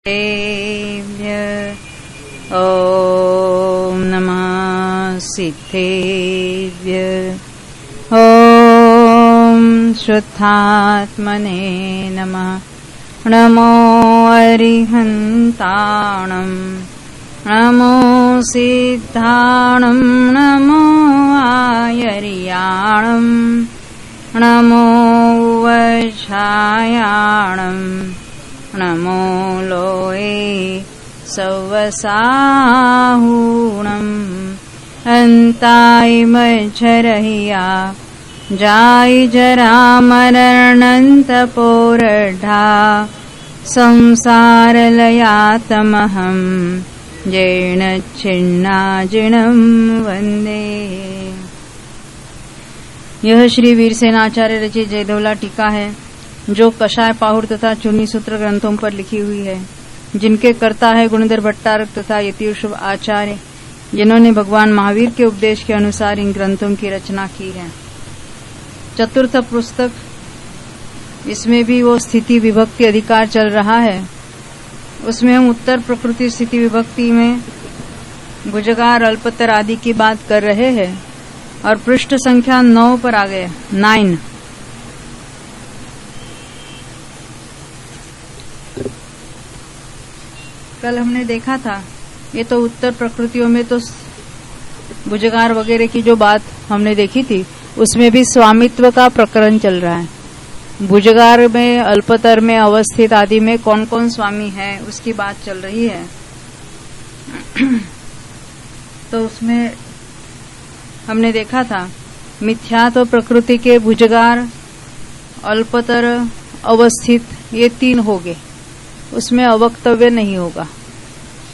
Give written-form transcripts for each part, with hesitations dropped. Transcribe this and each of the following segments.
ॐ नमः सिद्धेभ्य ॐ शुद्धात्मने नमः। नमो अरिहन्ताणं नमो सिद्धाणं नमो आयर्याणं नमो वैशायाणं नमो लोये सवसाहूणम् अन्ताय मच्छरहिया जाय जरामरणन्तपोरढा संसारलयातमहं जैन छिन्नाजिणं वन्दे। यह श्री वीरसेनाचार्य रचित जयदेवला टीका है जो कषाय पाहुर तथा चूनी सूत्र ग्रंथों पर लिखी हुई है, जिनके कर्ता है गुणधर भट्टारक तथा यतियुषभ आचार्य, जिन्होंने भगवान महावीर के उपदेश के अनुसार इन ग्रंथों की रचना की है। चतुर्थ पुस्तक, इसमें भी वो स्थिति विभक्ति अधिकार चल रहा है। उसमें हम उत्तर प्रकृति स्थिति विभक्ति में भुजगार अल्पतर आदि की बात कर रहे हैं और पृष्ठ संख्या 9 पर आ गए। 9 कल हमने देखा था। ये तो उत्तर प्रकृतियों में तो भुजगार वगैरह की जो बात हमने देखी थी, उसमें भी स्वामित्व का प्रकरण चल रहा है। भुजगार में, अल्पतर में, अवस्थित आदि में कौन कौन स्वामी है उसकी बात चल रही है। तो उसमें हमने देखा था मिथ्यात्व प्रकृति के भुजगार, अल्पतर, अवस्थित, ये 3 हो गए। उसमें अवक्तव्य नहीं होगा,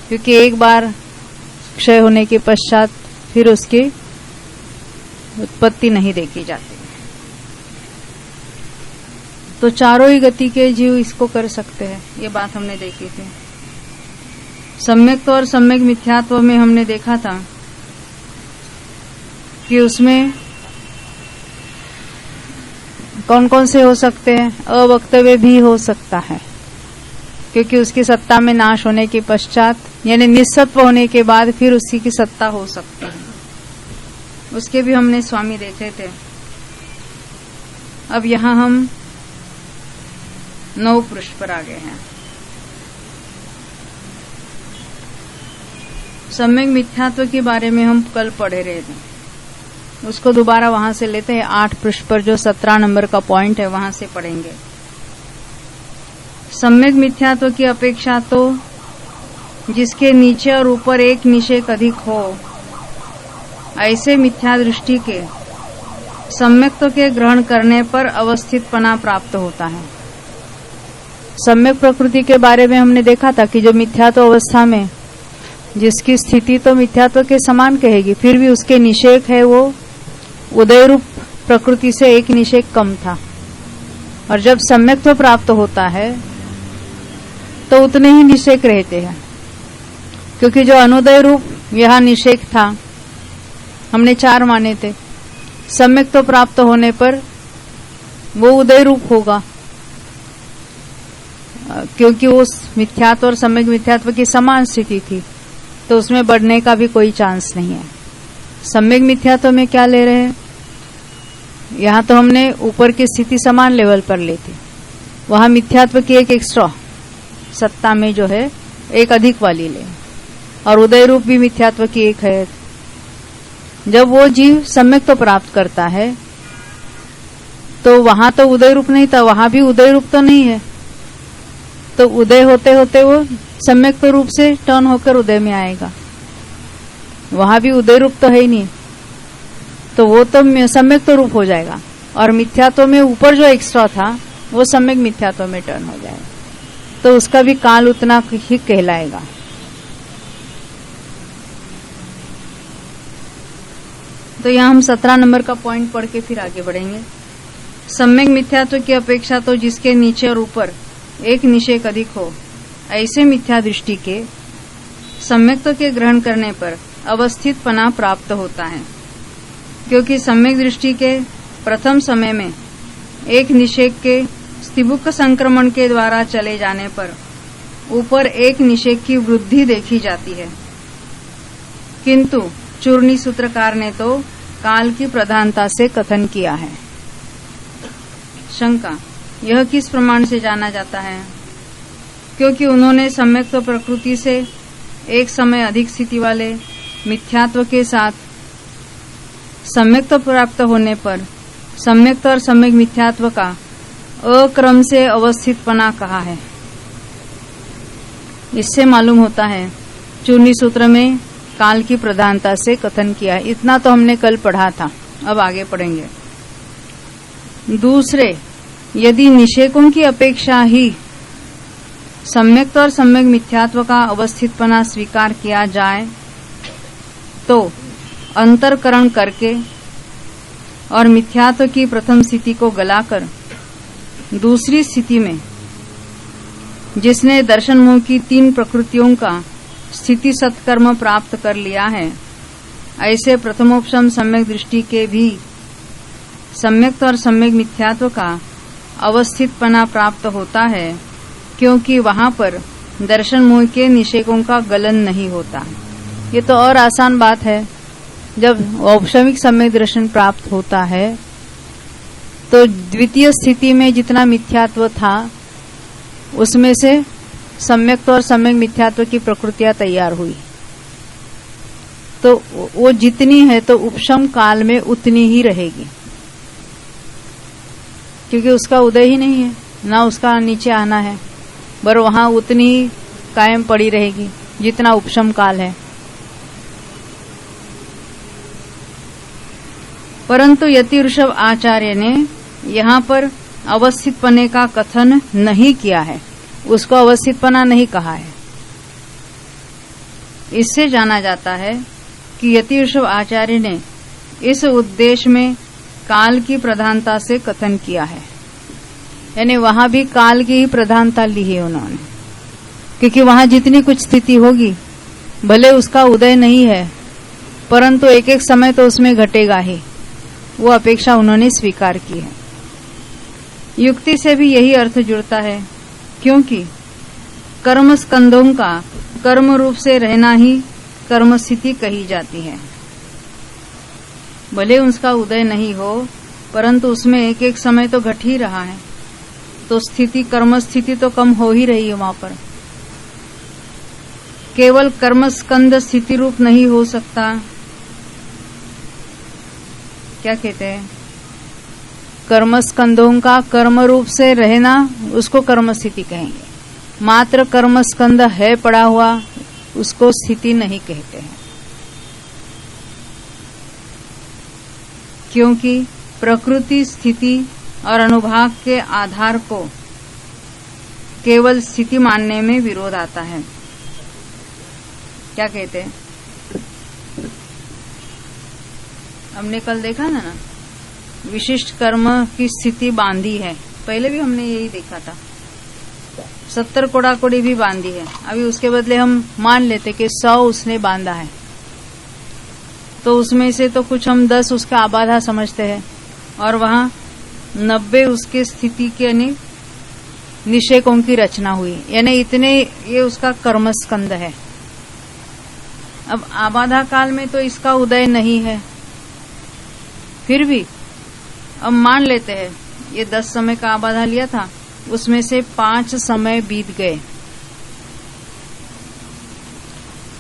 क्योंकि एक बार क्षय होने के पश्चात फिर उसकी उत्पत्ति नहीं देखी जाती। तो चारों ही गति के जीव इसको कर सकते हैं, ये बात हमने देखी थी। सम्यक्त्व और सम्यक मिथ्यात्व में हमने देखा था कि उसमें कौन कौन से हो सकते हैं। अवक्तव्य भी हो सकता है, क्योंकि उसकी सत्ता में नाश होने के पश्चात, यानी निस्सत्व होने के बाद फिर उसी की सत्ता हो सकती है। उसके भी हमने स्वामी देखे थे। अब यहां हम 9 पृष्ठ पर आ गए हैं। सम्यक मिथ्यात्व के बारे में हम कल पढ़े रहे थे, उसको दोबारा वहां से लेते हैं। 8 पृष्ठ पर जो 17 नंबर का पॉइंट है वहां से पढ़ेंगे। सम्यक मिथ्यात्व की अपेक्षा तो जिसके नीचे और ऊपर एक निषेक अधिक हो, ऐसे मिथ्या दृष्टि के सम्यक्त्व के ग्रहण करने पर अवस्थितपना प्राप्त होता है। सम्यक प्रकृति के बारे में हमने देखा था कि जो मिथ्यात्व अवस्था में जिसकी स्थिति तो मिथ्यात्व के समान कहेगी, फिर भी उसके निषेक है वो उदय रूप प्रकृति से एक निषेक कम था। और जब सम्यक्त्व प्राप्त होता है तो उतने ही निषेक रहते हैं, क्योंकि जो अनुदय रूप यहां निषेक था, हमने 4 माने थे। सम्यक्त्व प्राप्त होने पर वो उदय रूप होगा, क्योंकि वो मिथ्यात्व और सम्यक मिथ्यात्व की समान स्थिति थी, तो उसमें बढ़ने का भी कोई चांस नहीं है। सम्यक मिथ्यात्व में क्या ले रहे हैं, यहां तो हमने ऊपर की स्थिति समान लेवल पर ली थी, वहां मिथ्यात्व की एक एक्स्ट्रा सत्ता में जो है एक अधिक वाली ले, और उदय रूप भी मिथ्यात्व की एक है। जब वो जीव सम्यक तो प्राप्त करता है तो वहां तो उदय रूप नहीं था, वहां भी उदय रूप तो नहीं है, तो उदय होते होते वो सम्यक रूप से टर्न होकर उदय में आएगा। वहां भी उदय रूप तो है ही नहीं, तो वो तो सम्यक रूप हो जाएगा, और मिथ्यात्व में ऊपर जो एक्स्ट्रा था वो सम्यक मिथ्यात्व में टर्न हो जाएगा, तो उसका भी काल उतना ही कहलाएगा। तो यहां हम 17 नंबर का पॉइंट पढ़ के फिर आगे बढ़ेंगे। सम्यक मिथ्यात्व की अपेक्षा तो जिसके नीचे और ऊपर एक निषेक अधिक हो, ऐसे मिथ्या दृष्टि के सम्यक्त्व के ग्रहण करने पर अवस्थितपना प्राप्त होता है, क्योंकि सम्यक दृष्टि के प्रथम समय में एक निषेक के स्थिबुक संक्रमण के द्वारा चले जाने पर ऊपर एक निषेक की वृद्धि देखी जाती है, किंतु चूर्णी सूत्रकार ने तो काल की प्रधानता से कथन किया है। शंका, यह किस प्रमाण से जाना जाता है? क्योंकि उन्होंने सम्यक्त्व प्रकृति से एक समय अधिक स्थिति वाले मिथ्यात्व के साथ सम्यक्त्व प्राप्त होने पर सम्यक्त्व और सम्यक मिथ्यात्व का अक्रम से अवस्थितपना कहा है। इससे मालूम होता है चूर्णी सूत्र में काल की प्रधानता से कथन किया है। इतना तो हमने कल पढ़ा था, अब आगे पढ़ेंगे। दूसरे, यदि निषेकों की अपेक्षा ही सम्यक्त्व और सम्यक मिथ्यात्व का अवस्थितपना स्वीकार किया जाए तो अंतरकरण करके और मिथ्यात्व की प्रथम स्थिति को गलाकर दूसरी स्थिति में जिसने दर्शन मोह की 3 प्रकृतियों का स्थिति सत्कर्म प्राप्त कर लिया है, ऐसे प्रथमोपशम सम्यक दृष्टि के भी सम्यक्त्व और सम्यक मिथ्यात्व का अवस्थितपना प्राप्त होता है, क्योंकि वहां पर दर्शन मोह के निषेकों का गलन नहीं होता। ये तो और आसान बात है। जब औपशमिक सम्यक दर्शन प्राप्त होता है तो द्वितीय स्थिति में जितना मिथ्यात्व था उसमें से सम्यक्त्व और सम्यक मिथ्यात्व की प्रकृतियां तैयार हुई, तो वो जितनी है तो उपशम काल में उतनी ही रहेगी, क्योंकि उसका उदय ही नहीं है, ना उसका नीचे आना है, पर वहां उतनी ही कायम पड़ी रहेगी जितना उपशम काल है। परंतु यति ऋषभ आचार्य ने यहाँ पर अवस्थितपने का कथन नहीं किया है, उसको अवस्थितपना नहीं कहा है। इससे जाना जाता है कि यति ऋषभ आचार्य ने इस उद्देश्य में काल की प्रधानता से कथन किया है, यानी वहां भी काल की ही प्रधानता ली है उन्होंने, क्योंकि वहां जितनी कुछ स्थिति होगी भले उसका उदय नहीं है परंतु एक एक समय तो उसमें घटेगा ही, वो अपेक्षा उन्होंने स्वीकार की है। युक्ति से भी यही अर्थ जुड़ता है, क्योंकि कर्म स्कंधों का कर्म रूप से रहना ही कर्म स्थिति कही जाती है। भले उसका उदय नहीं हो परंतु उसमें एक एक समय तो घट ही रहा है, तो स्थिति कर्म स्थिति तो कम हो ही रही है। वहां पर केवल कर्म स्कंद स्थिति रूप नहीं हो सकता। क्या कहते हैं? कर्म स्कंदों का कर्म रूप से रहना उसको कर्म स्थिति कहेंगे। मात्र कर्म स्कंद है पड़ा हुआ उसको स्थिति नहीं कहते हैं, क्योंकि प्रकृति स्थिति और अनुभाग के आधार को केवल स्थिति मानने में विरोध आता है। क्या कहते हैं? हमने कल देखा ना, विशिष्ट कर्म की स्थिति बांधी है, पहले भी हमने यही देखा था। 70 कोड़ा कोड़ी भी बांधी है, अभी उसके बदले हम मान लेते कि 100 उसने बांधा है, तो उसमें से तो कुछ हम 10 उसका आबाधा समझते हैं और वहां 90 उसके स्थिति के यानी निषेकों की रचना हुई, यानी इतने ये उसका कर्म स्कंद है। अब आबाधा काल में तो इसका उदय नहीं है, फिर भी अब मान लेते हैं ये 10 समय का आबाधा लिया था, उसमें से 5 समय बीत गए,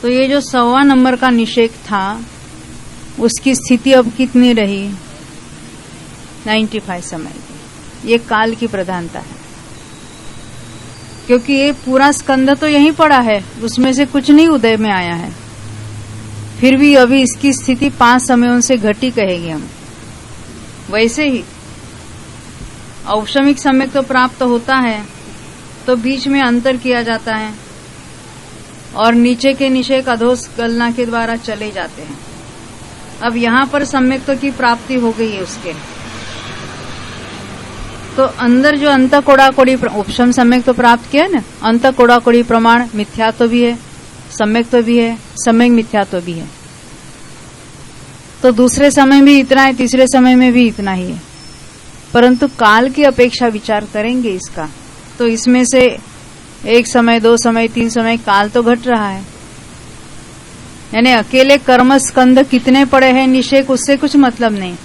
तो ये जो 100वां नंबर का निषेक था उसकी स्थिति अब कितनी रही? 95 समय की। ये काल की प्रधानता है, क्योंकि ये पूरा स्कंद तो यहीं पड़ा है, उसमें से कुछ नहीं उदय में आया है, फिर भी अभी इसकी स्थिति 5 समयों से घटी कहेंगे हम। वैसे ही औपशमिक सम्यक तो प्राप्त होता है तो बीच में अंतर किया जाता है और नीचे के निषेक अधोस गलना के द्वारा चले जाते हैं। अब यहाँ पर सम्यक्त्व की प्राप्ति हो गई है उसके, तो अंदर जो अंत कोड़ा कोड़ी उपशम सम्यक तो प्राप्त किया ना, अंत कोड़ा कोड़ी प्रमाण मिथ्यात्व भी है, सम्यक्त्व भी है, सम्यक मिथ्यात्व भी है, तो दूसरे समय भी इतना है, तीसरे समय में भी इतना ही है। परंतु काल की अपेक्षा विचार करेंगे इसका, तो इसमें से एक समय, 2 समय, 3 समय काल तो घट रहा है। यानी अकेले कर्म स्कंद कितने पड़े हैं निषेक, उससे कुछ मतलब नहीं।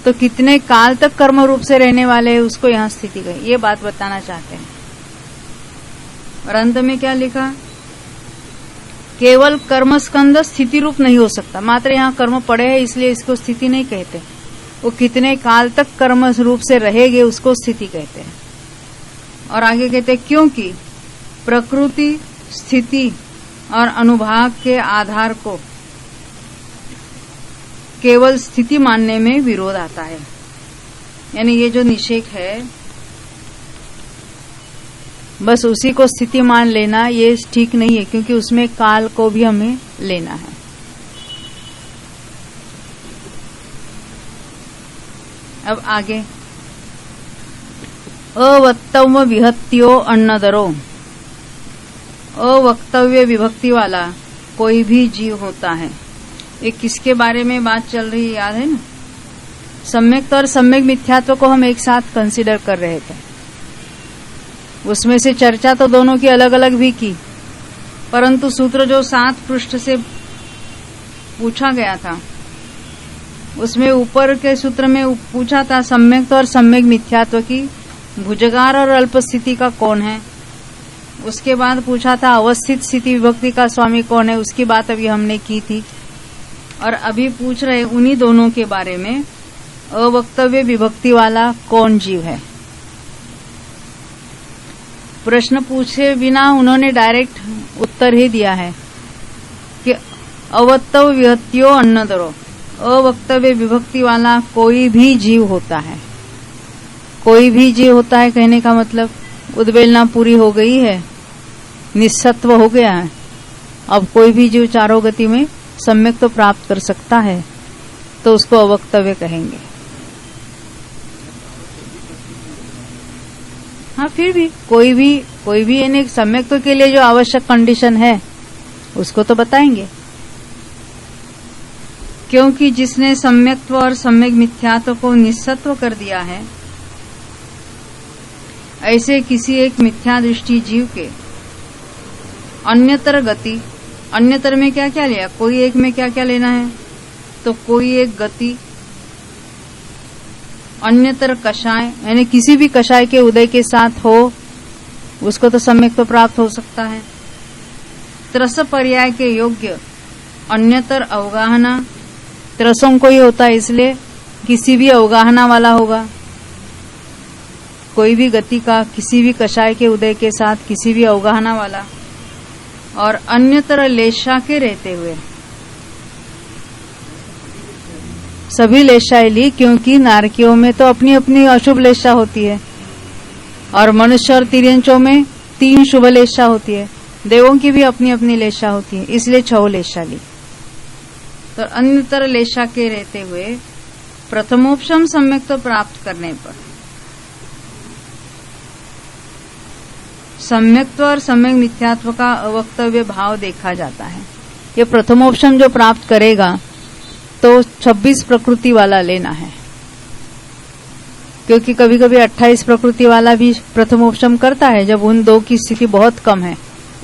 तो कितने काल तक कर्म रूप से रहने वाले हैं उसको यहाँ स्थिति गई, ये बात बताना चाहते हैं। और अंत में क्या लिखा, केवल कर्म स्कंद स्थिति रूप नहीं हो सकता, मात्र यहाँ कर्म पड़े हैं इसलिए इसको स्थिति नहीं कहते। वो कितने काल तक कर्म रूप से रहेंगे उसको स्थिति कहते हैं। और आगे कहते हैं क्योंकि प्रकृति, स्थिति और अनुभाग के आधार को केवल स्थिति मानने में विरोध आता है। यानी ये जो निषेक है बस उसी को स्थिति मान लेना ये ठीक नहीं है, क्योंकि उसमें काल को भी हमें लेना है। अब आगे, अवक्तव्य विभक्तियो अन्नदरो, अवक्तव्य विभक्ति वाला कोई भी जीव होता है। ये किसके बारे में बात चल रही है याद है ना? सम्यक्त और सम्यक मिथ्यात्व को हम एक साथ कंसीडर कर रहे थे। उसमें से चर्चा तो दोनों की अलग अलग भी की, परंतु सूत्र जो 7 पृष्ठ से पूछा गया था उसमें ऊपर के सूत्र में पूछा था सम्यक्त और सम्यक मिथ्यात्व की भुजगार और अल्प स्थिति का कौन है। उसके बाद पूछा था अवस्थित स्थिति विभक्ति का स्वामी कौन है, उसकी बात अभी हमने की थी। और अभी पूछ रहे उन्हीं दोनों के बारे में, अवक्तव्य विभक्ति वाला कौन जीव है। प्रश्न पूछे बिना उन्होंने डायरेक्ट उत्तर ही दिया है कि अवक्तव्य विभक्तियों अन्नदरो, अवक्तव्य विभक्ति वाला कोई भी जीव होता है। कोई भी जीव होता है कहने का मतलब उद्वेलना पूरी हो गई है, निस्सत्व हो गया है, अब कोई भी जीव चारों गति में सम्यक तो प्राप्त कर सकता है, तो उसको अवक्तव्य कहेंगे। हाँ, फिर भी कोई भी यानी सम्यक्त्व के लिए जो आवश्यक कंडीशन है उसको तो बताएंगे। क्योंकि जिसने सम्यक्त्व और सम्यक मिथ्यात्व को निस्सत्व कर दिया है, ऐसे किसी एक मिथ्या दृष्टि जीव के अन्यतर गति, अन्यतर में क्या क्या लिया, कोई एक में क्या क्या लेना है, तो कोई एक गति, अन्यतर कषाय यानी किसी भी कषाय के उदय के साथ हो उसको तो सम्यक तो प्राप्त हो सकता है। त्रस पर्याय के योग्य अन्यतर अवगाहना, त्रसों को ही होता है इसलिए किसी भी अवगाहना वाला होगा। कोई भी गति का किसी भी कषाय के उदय के साथ किसी भी अवगाहना वाला, और अन्यतर लेशा के रहते हुए, सभी लेशाएं ली क्योंकि नारकियों में तो अपनी अपनी अशुभ लेशा होती है और मनुष्य और तिर्यंचों में 3 शुभ लेशा होती है, देवों की भी अपनी अपनी लेशा होती है, इसलिए 6 लेशा ली। तो अन्यतर लेशा के रहते हुए प्रथमोपशम सम्यक तो प्राप्त करने पर सम्यक्त्व और सम्यक मिथ्यात्व का अवक्तव्य भाव देखा जाता है। ये प्रथमोपशम जो प्राप्त करेगा तो 26 प्रकृति वाला लेना है, क्योंकि कभी कभी 28 प्रकृति वाला भी प्रथमोपशम करता है जब उन 2 की स्थिति बहुत कम है,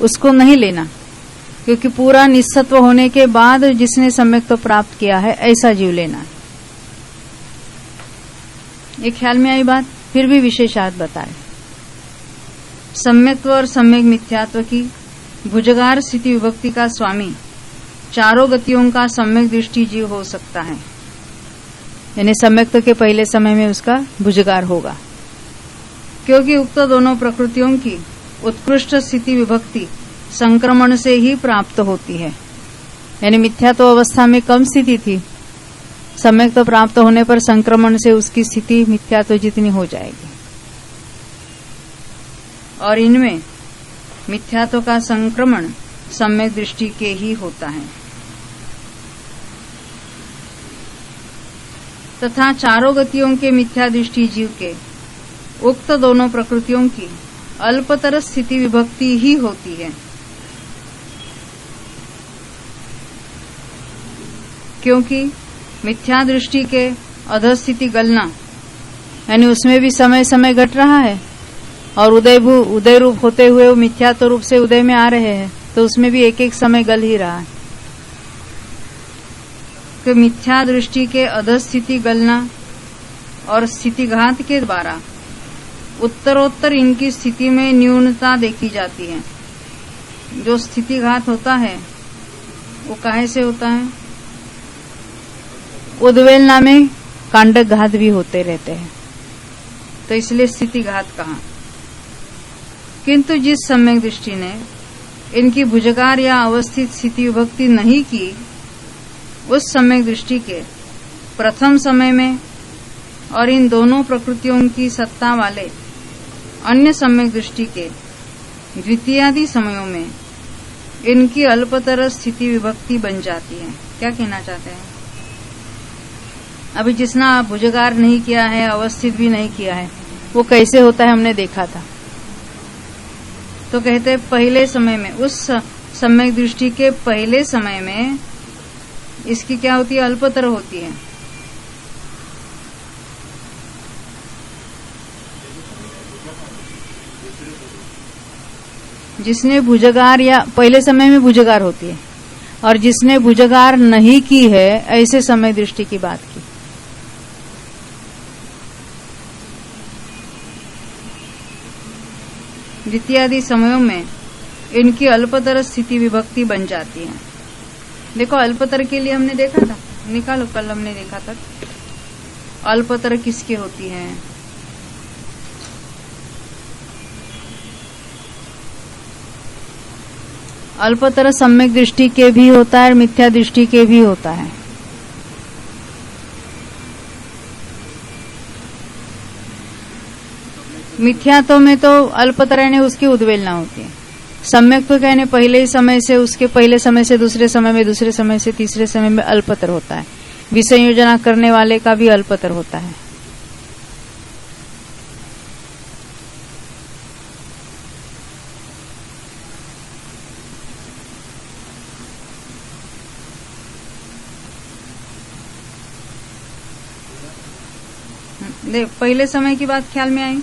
उसको नहीं लेना, क्योंकि पूरा निस्सत्व होने के बाद जिसने सम्यक्त्व प्राप्त किया है ऐसा जीव लेना। ये ख्याल में आई बात? फिर भी विशेषात बताए। सम्यक्त्व और सम्यक मिथ्यात्व की भुजगार स्थिति विभक्ति का स्वामी चारों गतियों का सम्यक दृष्टि जीव हो सकता है, यानी सम्यक्त्व के पहले समय में उसका भुजगार होगा, क्योंकि उक्त दोनों प्रकृतियों की उत्कृष्ट स्थिति विभक्ति संक्रमण से ही प्राप्त होती है। यानी मिथ्यात्व अवस्था में कम स्थिति थी, सम्यक्त्व प्राप्त होने पर संक्रमण से उसकी स्थिति मिथ्यात्व जितनी हो जाएगी। और इनमें मिथ्यात्व का संक्रमण सम्यक दृष्टि के ही होता है, तथा चारों गतियों के मिथ्या दृष्टि जीव के उक्त दोनों प्रकृतियों की अल्पतर स्थिति विभक्ति ही होती है, क्योंकि मिथ्या दृष्टि के अधस्थिति गलना यानी उसमें भी समय समय घट रहा है, और उदय रूप होते हुए वो मिथ्यात्व रूप से उदय में आ रहे हैं, तो उसमें भी एक एक समय गल ही रहा है कि मिथ्या दृष्टि के अधस्थिति गलना और स्थितिघात के द्वारा उत्तरोत्तर इनकी स्थिति में न्यूनता देखी जाती है। जो स्थितिघात होता है वो काहे से होता है? उद्वेलना में कांडक घात भी होते रहते हैं, तो इसलिए स्थितिघात कहा। किंतु जिस सम्यक दृष्टि ने इनकी भुजगार या अवस्थित स्थिति विभक्ति नहीं की, उस सम्यक दृष्टि के प्रथम समय में और इन दोनों प्रकृतियों की सत्ता वाले अन्य सम्यक दृष्टि के द्वितीयादि समयों में इनकी अल्पतर स्थिति विभक्ति बन जाती है। क्या कहना चाहते हैं? अभी जिसना भुजगार नहीं किया है, अवस्थित भी नहीं किया है, वो कैसे होता है हमने देखा था। तो कहते हैं पहले समय में, उस सम्यक दृष्टि के पहले समय में इसकी क्या होती है? अल्पतर होती है। जिसने भुजगार या पहले समय में भुजगार होती है, और जिसने भुजगार नहीं की है, ऐसे समय दृष्टि की बात की। द्वितीयादि समयों में इनकी अल्पतर स्थिति विभक्ति बन जाती है। देखो अल्पतर के लिए हमने देखा था, निकालो, कल हमने देखा था अल्पतर किसकी होती है। अल्पतर सम्यक दृष्टि के भी होता है और मिथ्या दृष्टि के भी होता है। मिथ्यात्व में तो अल्पतर यानी उसकी उद्वेलना होती है। सम्यक तो कहने पहले ही समय से, उसके पहले समय से दूसरे समय में, दूसरे समय से तीसरे समय में अल्पतर होता है। विसंयोजना करने वाले का भी अल्पतर होता है। देख पहले समय की बात ख्याल में आई।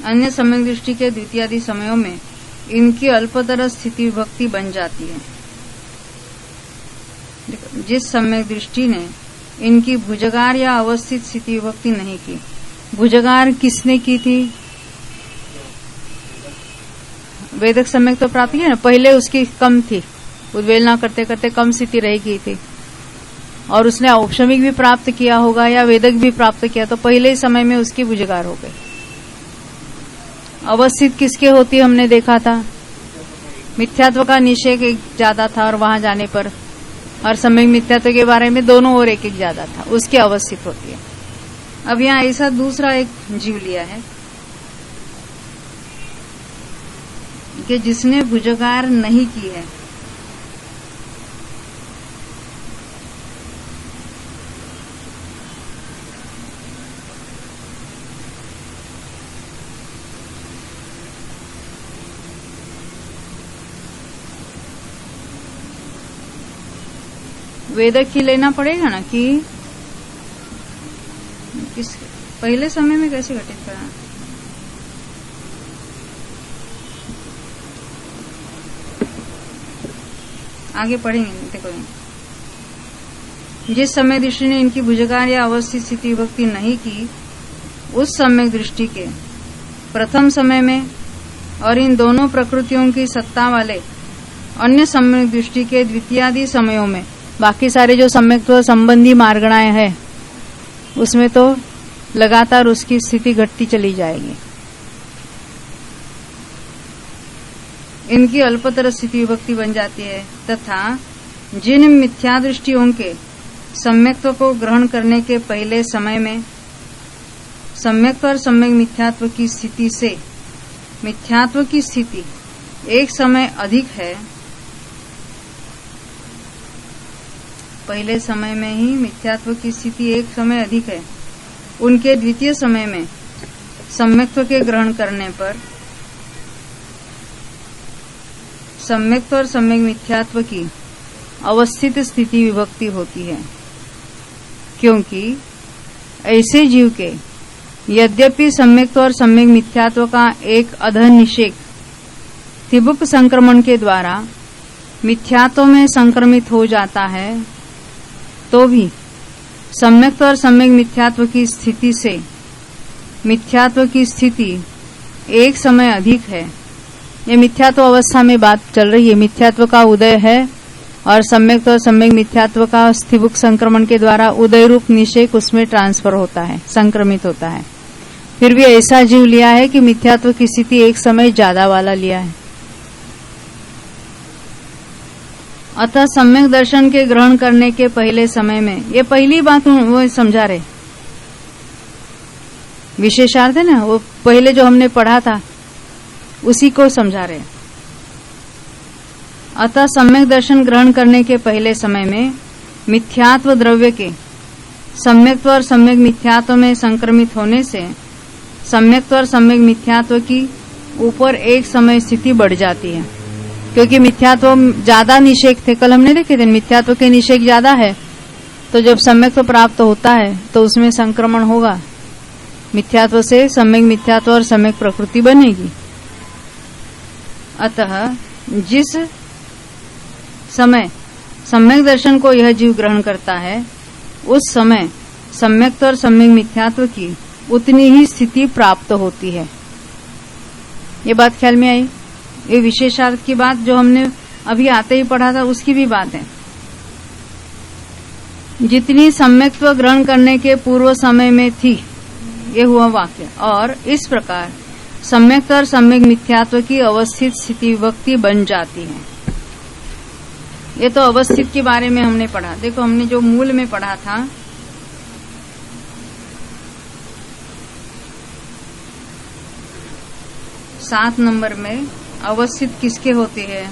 अन्य सम्यक दृष्टि के द्वितीयादि समयों में इनकी अल्पतर स्थिति विभक्ति बन जाती है। जिस सम्यक दृष्टि ने इनकी भुजगार या अवस्थित स्थिति विभक्ति नहीं की। भुजगार किसने की थी? वेदक सम्यक तो प्राप्त किया ना, पहले उसकी कम थी, उद्वेलना करते करते कम स्थिति रह गई थी, और उसने औपशमिक भी प्राप्त किया होगा या वेदक भी प्राप्त किया, तो पहले ही समय में उसकी भुजगार हो गई। अवस्थित किसके होती हमने देखा था, मिथ्यात्व का निषेध एक ज्यादा था और वहां जाने पर, और सम्यक मिथ्यात्व के बारे में दोनों और एक एक ज्यादा था, उसकी अवस्थित होती है। अब यहाँ ऐसा दूसरा एक जीव लिया है कि जिसने भुजगार नहीं की है। वेदक ही लेना पड़ेगा ना कि किस पहले समय में कैसे घटित करना। आगे पढ़ेंगे, देखो जिस समय दृष्टि ने इनकी भुजगार या अवस्थित स्थिति विभक्ति नहीं की, उस सम्यक दृष्टि के प्रथम समय में और इन दोनों प्रकृतियों की सत्ता वाले अन्य सम्यक दृष्टि के द्वितीयादि समयों में, बाकी सारे जो सम्यक्त्व संबंधी मार्गणाएं हैं उसमें तो लगातार उसकी स्थिति घटती चली जाएगी। इनकी अल्पतर स्थिति विभक्ति बन जाती है, तथा जिन मिथ्या दृष्टियों के सम्यक्त्व को ग्रहण करने के पहले समय में सम्यक्त्व और सम्यक मिथ्यात्व की स्थिति से मिथ्यात्व की स्थिति एक समय अधिक है, पहले समय में ही मिथ्यात्व की स्थिति एक समय अधिक है, उनके द्वितीय समय में सम्यक्त्व के ग्रहण करने पर सम्यक्त्व और सम्यक मिथ्यात्व की अवस्थित स्थिति विभक्ति होती है, क्योंकि ऐसे जीव के यद्यपि सम्यक्त्व और सम्यक मिथ्यात्व का एक अधः निषेध तिबुक संक्रमण के द्वारा मिथ्यात्व में संक्रमित हो जाता है, तो भी सम्यक्त्व और सम्यक मिथ्यात्व की स्थिति से मिथ्यात्व की स्थिति एक समय अधिक है। ये मिथ्यात्व अवस्था में बात चल रही है, मिथ्यात्व का उदय है और सम्यक्त्व और सम्यक मिथ्यात्व का स्थिबुक संक्रमण के द्वारा उदय रूप निषेक उसमें ट्रांसफर होता है, संक्रमित होता है। फिर भी ऐसा जीव लिया है कि मिथ्यात्व की स्थिति एक समय ज्यादा वाला लिया है। अतः सम्यक दर्शन के ग्रहण करने के पहले समय में, ये पहली बात वो समझा रहे, विशेषार्थ है ना, वो पहले जो हमने पढ़ा था उसी को समझा रहे। अतः सम्यक दर्शन ग्रहण करने के पहले समय में मिथ्यात्व द्रव्य के सम्यक्त्व और सम्यक मिथ्यात्व में संक्रमित होने से सम्यक्त्व और सम्यक मिथ्यात्व की ऊपर एक समय स्थिति बढ़ जाती है, क्योंकि मिथ्यात्व ज्यादा निषेक थे। कल हमने देखे थे मिथ्यात्व के निषेक ज्यादा है, तो जब सम्यक्त्व प्राप्त होता है तो उसमें संक्रमण होगा, मिथ्यात्व से सम्यक मिथ्यात्व और सम्यक प्रकृति बनेगी। अतः जिस समय सम्यक दर्शन को यह जीव ग्रहण करता है, उस समय सम्यक्त्व और सम्यक मिथ्यात्व की उतनी ही स्थिति प्राप्त होती है। ये बात ख्याल में आई? ये विशेषार्थ की बात जो हमने अभी आते ही पढ़ा था उसकी भी बात है। जितनी सम्यक्त्व ग्रहण करने के पूर्व समय में थी, ये हुआ वाक्य। और इस प्रकार सम्यक्त्व और सम्यक मिथ्यात्व की अवस्थित स्थिति विभक्ति बन जाती है। ये तो अवस्थित के बारे में हमने पढ़ा। देखो हमने जो मूल में पढ़ा था, सात नंबर में अवस्थित किसके होते हैं,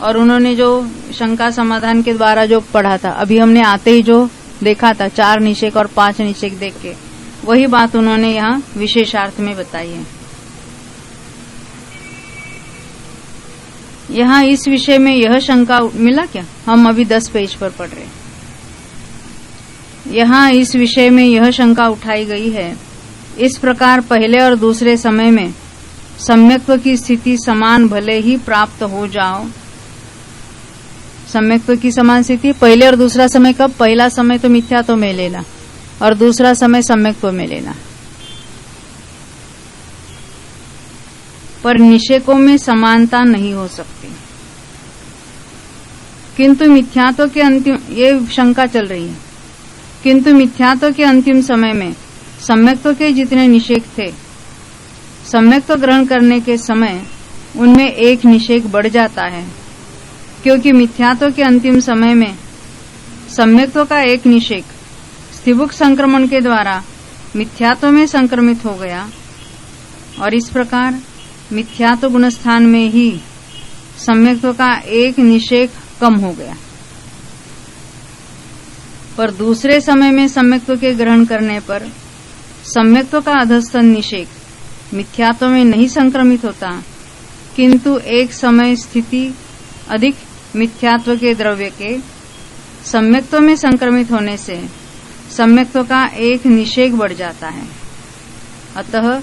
और उन्होंने जो शंका समाधान के द्वारा जो पढ़ा था, अभी हमने आते ही जो देखा था 4 निषेक और 5 निषेक देख के, वही बात उन्होंने यहाँ विशेषार्थ में बताई है। यहाँ इस विषय में यह शंका मिला क्या? हम अभी 10 पेज पर पढ़ रहे। यहाँ इस विषय में यह शंका उठाई गई है, इस प्रकार पहले और दूसरे समय में सम्यक्त्व की स्थिति समान भले ही प्राप्त हो जाओ। सम्यक्त्व की समान स्थिति पहले और दूसरा समय कब? पहला समय तो मिथ्यात्व में लेना और दूसरा समय सम्यक्त्व में लेना। पर निषेकों में समानता नहीं हो सकती, किंतु मिथ्यात्व के अंतिम, ये शंका चल रही है, किंतु मिथ्यात्व के अंतिम समय में सम्यक्त्व के जितने निषेक थे, सम्यक्त्व ग्रहण करने के समय उनमें एक निषेक बढ़ जाता है, क्योंकि मिथ्यात्व के अंतिम समय में सम्यक्त्व का एक निषेक स्थिबुक संक्रमण के द्वारा मिथ्यात्व में संक्रमित हो गया, और इस प्रकार मिथ्यात्व गुणस्थान में ही सम्यक्त्व का एक निषेक कम हो गया। पर दूसरे समय में सम्यक्त्व के ग्रहण करने पर सम्यक्त्व का अधस्थ निषेक मिथ्यात्व में नहीं संक्रमित होता, किंतु एक समय स्थिति अधिक मिथ्यात्व के द्रव्य के सम्यक्त्व में संक्रमित होने से सम्यक्त्व का एक निषेक बढ़ जाता है। अतः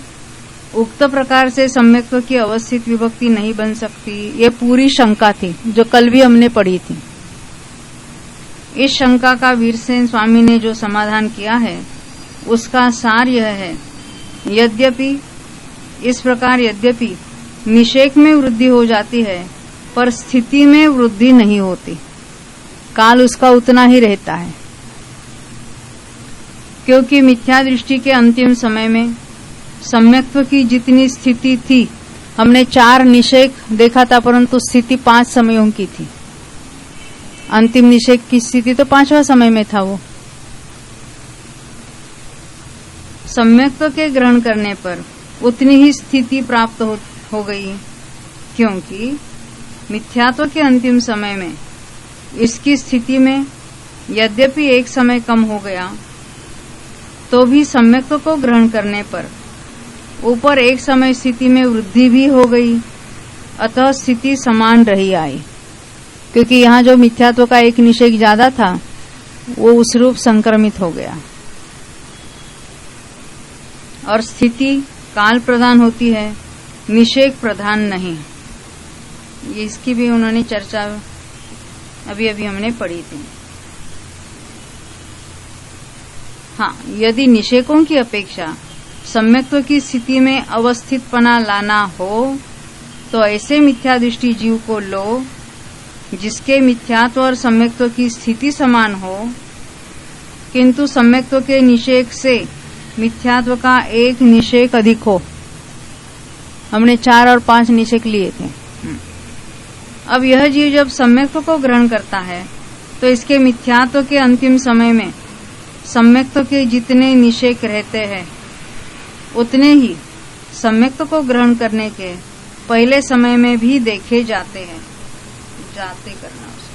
उक्त प्रकार से सम्यक्त्व की अवस्थित विभक्ति नहीं बन सकती। ये पूरी शंका थी जो कल भी हमने पढ़ी थी। इस शंका का वीरसेन स्वामी ने जो समाधान किया है उसका सार यह है, यद्यपि इस प्रकार यद्यपि निषेक में वृद्धि हो जाती है पर स्थिति में वृद्धि नहीं होती, काल उसका उतना ही रहता है, क्योंकि मिथ्या दृष्टि के अंतिम समय में सम्यक्त्व की जितनी स्थिति थी, हमने 4 निषेक देखा था, परंतु स्थिति 5 समयों की थी। अंतिम निषेक की स्थिति तो 5वां समय में था। वो सम्यक्त्व के ग्रहण करने पर उतनी ही स्थिति प्राप्त हो गई, क्योंकि मिथ्यात्व के अंतिम समय में इसकी स्थिति में यद्यपि एक समय कम हो गया, तो भी सम्यक्त्व को ग्रहण करने पर ऊपर एक समय स्थिति में वृद्धि भी हो गई, अतः स्थिति समान रही आई, क्योंकि यहाँ जो मिथ्यात्व का एक निषेध ज्यादा था वो उस रूप संक्रमित हो गया और स्थिति काल प्रधान होती है, निषेध प्रधान नहीं। ये इसकी भी उन्होंने चर्चा अभी हमने पढ़ी थी। हाँ, यदि निषेधों की अपेक्षा सम्यक्त्व की स्थिति में अवस्थितपना लाना हो तो ऐसे मिथ्या दृष्टि जीव को लो जिसके मिथ्यात्व और सम्यक्त्व की स्थिति समान हो, किंतु सम्यक्त्व के निषेध से मिथ्यात्व का एक निषेध अधिक हो। हमने 4 और 5 निषेध लिए थे। अब यह जीव जब सम्यक्त्व को ग्रहण करता है तो इसके मिथ्यात्व के अंतिम समय में सम्यक्त्व के जितने निषेध रहते हैं उतने ही सम्यक्त्व को ग्रहण करने के पहले समय में भी देखे जाते हैं। जाते करना उसे।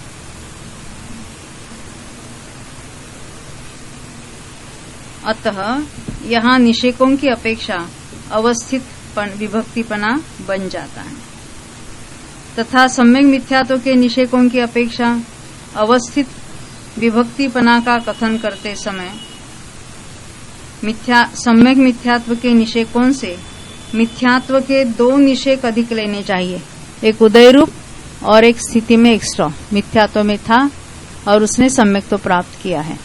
अतः यहाँ निषेधों की अपेक्षा अवस्थित विभक्तिपना बन जाता है तथा सम्यक मिथ्यात्व के निषेधों की अपेक्षा अवस्थित विभक्तिपना का कथन करते समय सम्यक मिथ्यात्व के निषेधों से मिथ्यात्व के 2 निषेध अधिक लेने चाहिए, एक उदय रूप और एक स्थिति में एक्स्ट्रा मिथ्यात्व में था और उसने सम्यक्त्व प्राप्त किया है।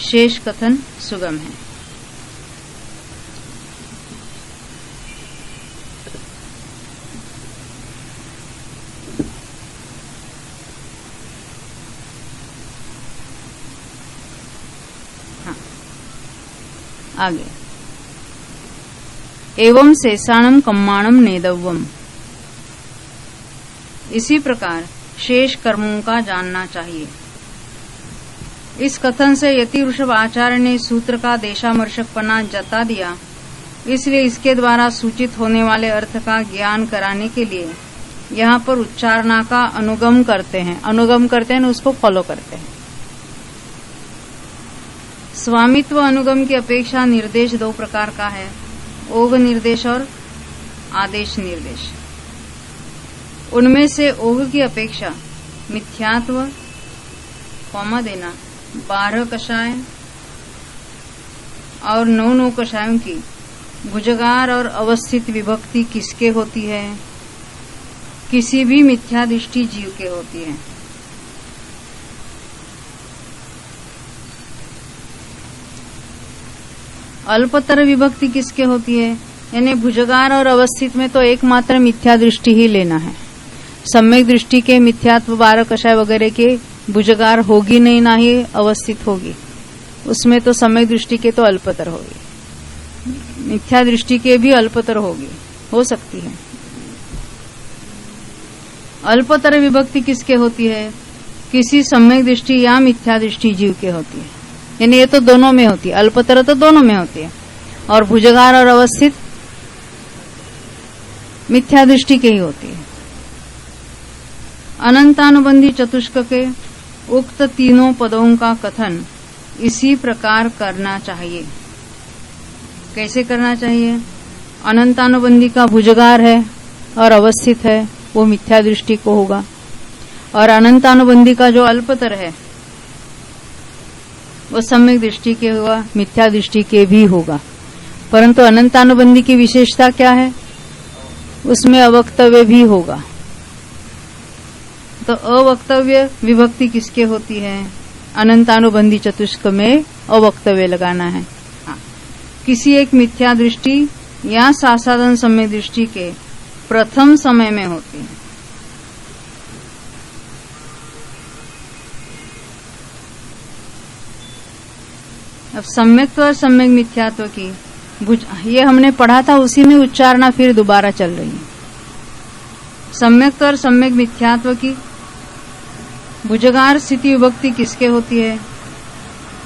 शेष कथन सुगम है। हाँ, आगे एवं शेषाणम कम्माणम नेदव्यम, इसी प्रकार शेष कर्मों का जानना चाहिए। इस कथन से यति वृषभ आचार्य ने सूत्र का देशामर्शकपना जता दिया, इसलिए इसके द्वारा सूचित होने वाले अर्थ का ज्ञान कराने के लिए यहाँ पर उच्चारणा का अनुगम करते हैं। अनुगम करते हैं, उसको फॉलो करते हैं। स्वामित्व अनुगम की अपेक्षा निर्देश 2 प्रकार का है, ओघ निर्देश और आदेश निर्देश। उनमें से ओघ की अपेक्षा मिथ्यात्व कौमा देना 12 कषाय और 9 कषायों की भुजगार और अवस्थित विभक्ति किसके होती है? किसी भी मिथ्या दृष्टि जीव के होती है। अल्पतर विभक्ति किसके होती है? यानी भुजगार और अवस्थित में तो एकमात्र मिथ्या दृष्टि ही लेना है। सम्यक दृष्टि के मिथ्यात्व 12 कषाय वगैरह के भुजगार होगी नहीं, ना ही अवस्थित होगी। उसमें तो सम्यक दृष्टि के तो अल्पतर होगी, मिथ्या दृष्टि के भी अल्पतर होगी, हो सकती है। अल्पतर विभक्ति किसके होती है? किसी सम्यक दृष्टि या मिथ्या दृष्टि जीव के होती है। यानी ये तो दोनों में होती है, अल्पतर तो दोनों में होती है, और भुजगार और अवस्थित मिथ्या दृष्टि के ही होती है। अनंतानुबंधी चतुष्क के उक्त तीनों पदों का कथन इसी प्रकार करना चाहिए। कैसे करना चाहिए? अनंतानुबंधी का भुजगार है और अवस्थित है, वो मिथ्या दृष्टि को होगा, और अनंतानुबंधी का जो अल्पतर है वो सम्यक दृष्टि के होगा, मिथ्या दृष्टि के भी होगा। परंतु अनंतानुबंधी की विशेषता क्या है? उसमें अवक्तव्य भी होगा। तो अवक्तव्य विभक्ति किसके होती है? अनंतानुबंधी चतुष्क में अवक्तव्य लगाना है। किसी एक मिथ्या दृष्टि या सासाधन सम्यक दृष्टि के प्रथम समय में होती है। अब सम्यक्त्व और सम्यक मिथ्यात्व की ये हमने पढ़ा था, उसी में उच्चारणा फिर दोबारा चल रही है। सम्यक्त्व और सम्यक मिथ्यात्व की भुजगार स्थिति विभक्ति किसके होती है?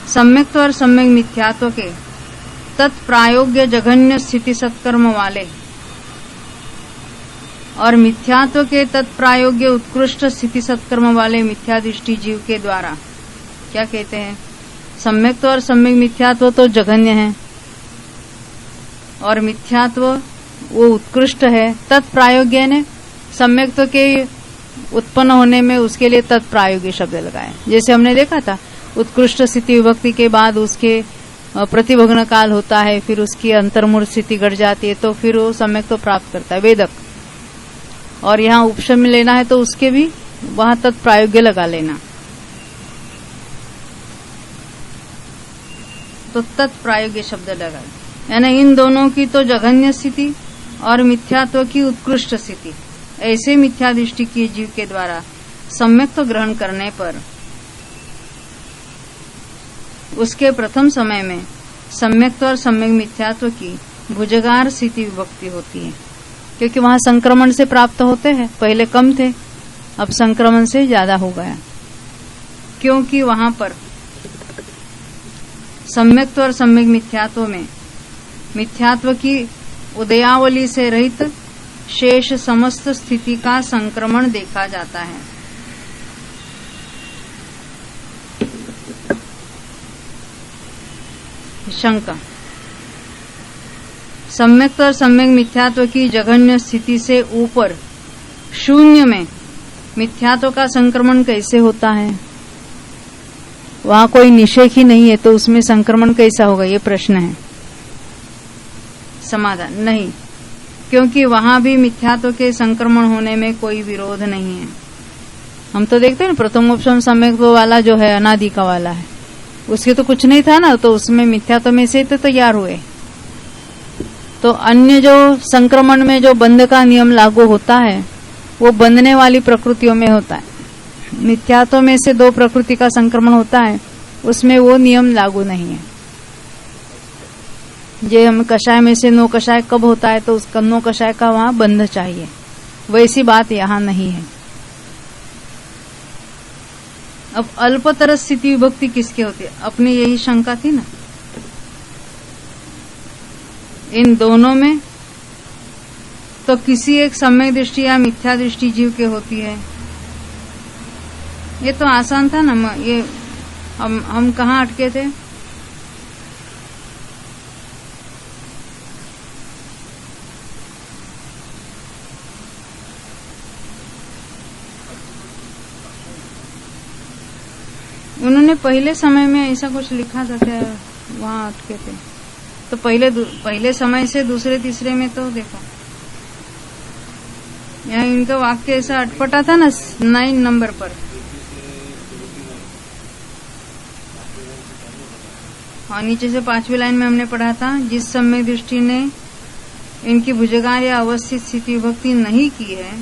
सम्यक्त्व और सम्यक मिथ्यात्व के तत्प्रायोग्य जघन्य स्थिति सत्कर्म वाले और मिथ्यात्व के तत्प्रायोग्य उत्कृष्ट स्थिति सत्कर्म वाले मिथ्या दृष्टि जीव के द्वारा क्या कहते हैं? सम्यक्त्व और सम्यक मिथ्यात्व तो जघन्य है, और मिथ्यात्व वो उत्कृष्ट है। तत्प्रायोग्य ने सम्यक्त्व के उत्पन्न होने में उसके लिए तत्प्रायोग्य शब्द लगाए। जैसे हमने देखा था, उत्कृष्ट स्थिति विभक्ति के बाद उसके प्रतिभग्न काल होता है, फिर उसकी अंतर्मूढ़ स्थिति घट जाती है, तो फिर वो सम्यक्त्व प्राप्त करता है वेदक। और यहाँ उपशम लेना है तो उसके भी वहां तत्प्रायोग्य लगा लेना। तो तत्प्रायोग्य शब्द लगा, यानी इन दोनों की तो जघन्य स्थिति और मिथ्यात्व की उत्कृष्ट स्थिति, ऐसे मिथ्या दृष्टि की जीव के द्वारा सम्यक्त्व ग्रहण करने पर उसके प्रथम समय में सम्यक्त्व और सम्यक मिथ्यात्व की भुजगार स्थिति विभक्ति होती है, क्योंकि वहां संक्रमण से प्राप्त होते हैं। पहले कम थे, अब संक्रमण से ज्यादा हो गया, क्योंकि वहां पर सम्यक्त्व और सम्यक मिथ्यात्व में मिथ्यात्व की उदयावली से रहित शेष समस्त स्थिति का संक्रमण देखा जाता है। शंका, सम्यक्त्व और सम्यक मिथ्यात्व की जघन्य स्थिति से ऊपर शून्य में मिथ्यात्व का संक्रमण कैसे होता है? वहां कोई निषेध ही नहीं है, तो उसमें संक्रमण कैसा होगा, ये प्रश्न है। समाधान, नहीं, क्योंकि वहां भी मिथ्यात्व के संक्रमण होने में कोई विरोध नहीं है। हम तो देखते हैं ना, प्रथमोपशम सम्यक्त्व वाला जो है अनादि का वाला है, उसके तो कुछ नहीं था ना, तो उसमें मिथ्यात्व में से तो तैयार हुए। तो अन्य जो संक्रमण में जो बंध का नियम लागू होता है वो बंधने वाली प्रकृतियों में होता है। मिथ्यात्व में से दो प्रकृति का संक्रमण होता है, उसमें वो नियम लागू नहीं है। जे हम कषाय में से नो कषाय कब होता है, तो उसका नो कषाय का वहां बंध चाहिए, वैसी बात यहां नहीं है। अब अल्पतर स्थिति विभक्ति किसके होती है? अपनी यही शंका थी ना, इन दोनों में तो किसी एक सम्यक दृष्टि या मिथ्या दृष्टि जीव के होती है। ये तो आसान था ना, ये हम कहाँ अटके थे? उन्होंने पहले समय में ऐसा कुछ लिखा था क्या, वहां अटके थे? तो पहले समय से दूसरे तीसरे में तो देखो, यहाँ इनका वाक्य ऐसा अटपटा था ना 9 नंबर पर। और नीचे से 5वीं लाइन में हमने पढ़ा था, जिस सम्यक दृष्टि ने इनकी भुजगार या अवस्थित स्थिति विभक्ति नहीं की है,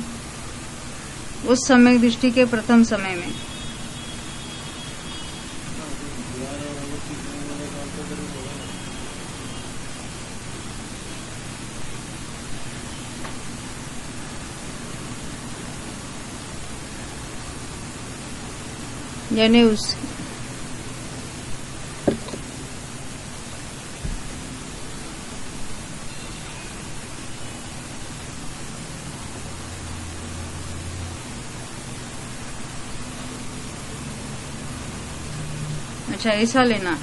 उस सम्यक दृष्टि के प्रथम समय में यानी उस अच्छा ऐसा लेना,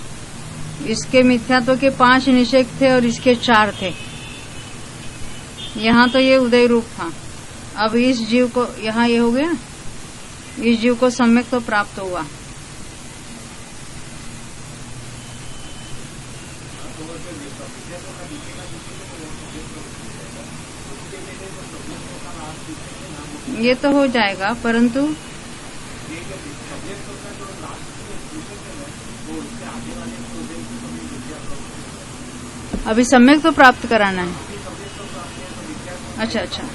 इसके मिथ्यात्व के 5 निषेध थे और इसके 4 थे। यहाँ तो ये उदय रूप था। अब इस जीव को यहाँ ये हो गया, इस जीव को सम्यक तो प्राप्त हुआ। ये तो हो जाएगा, परंतु अभी सम्यक तो प्राप्त कराना है। अच्छा,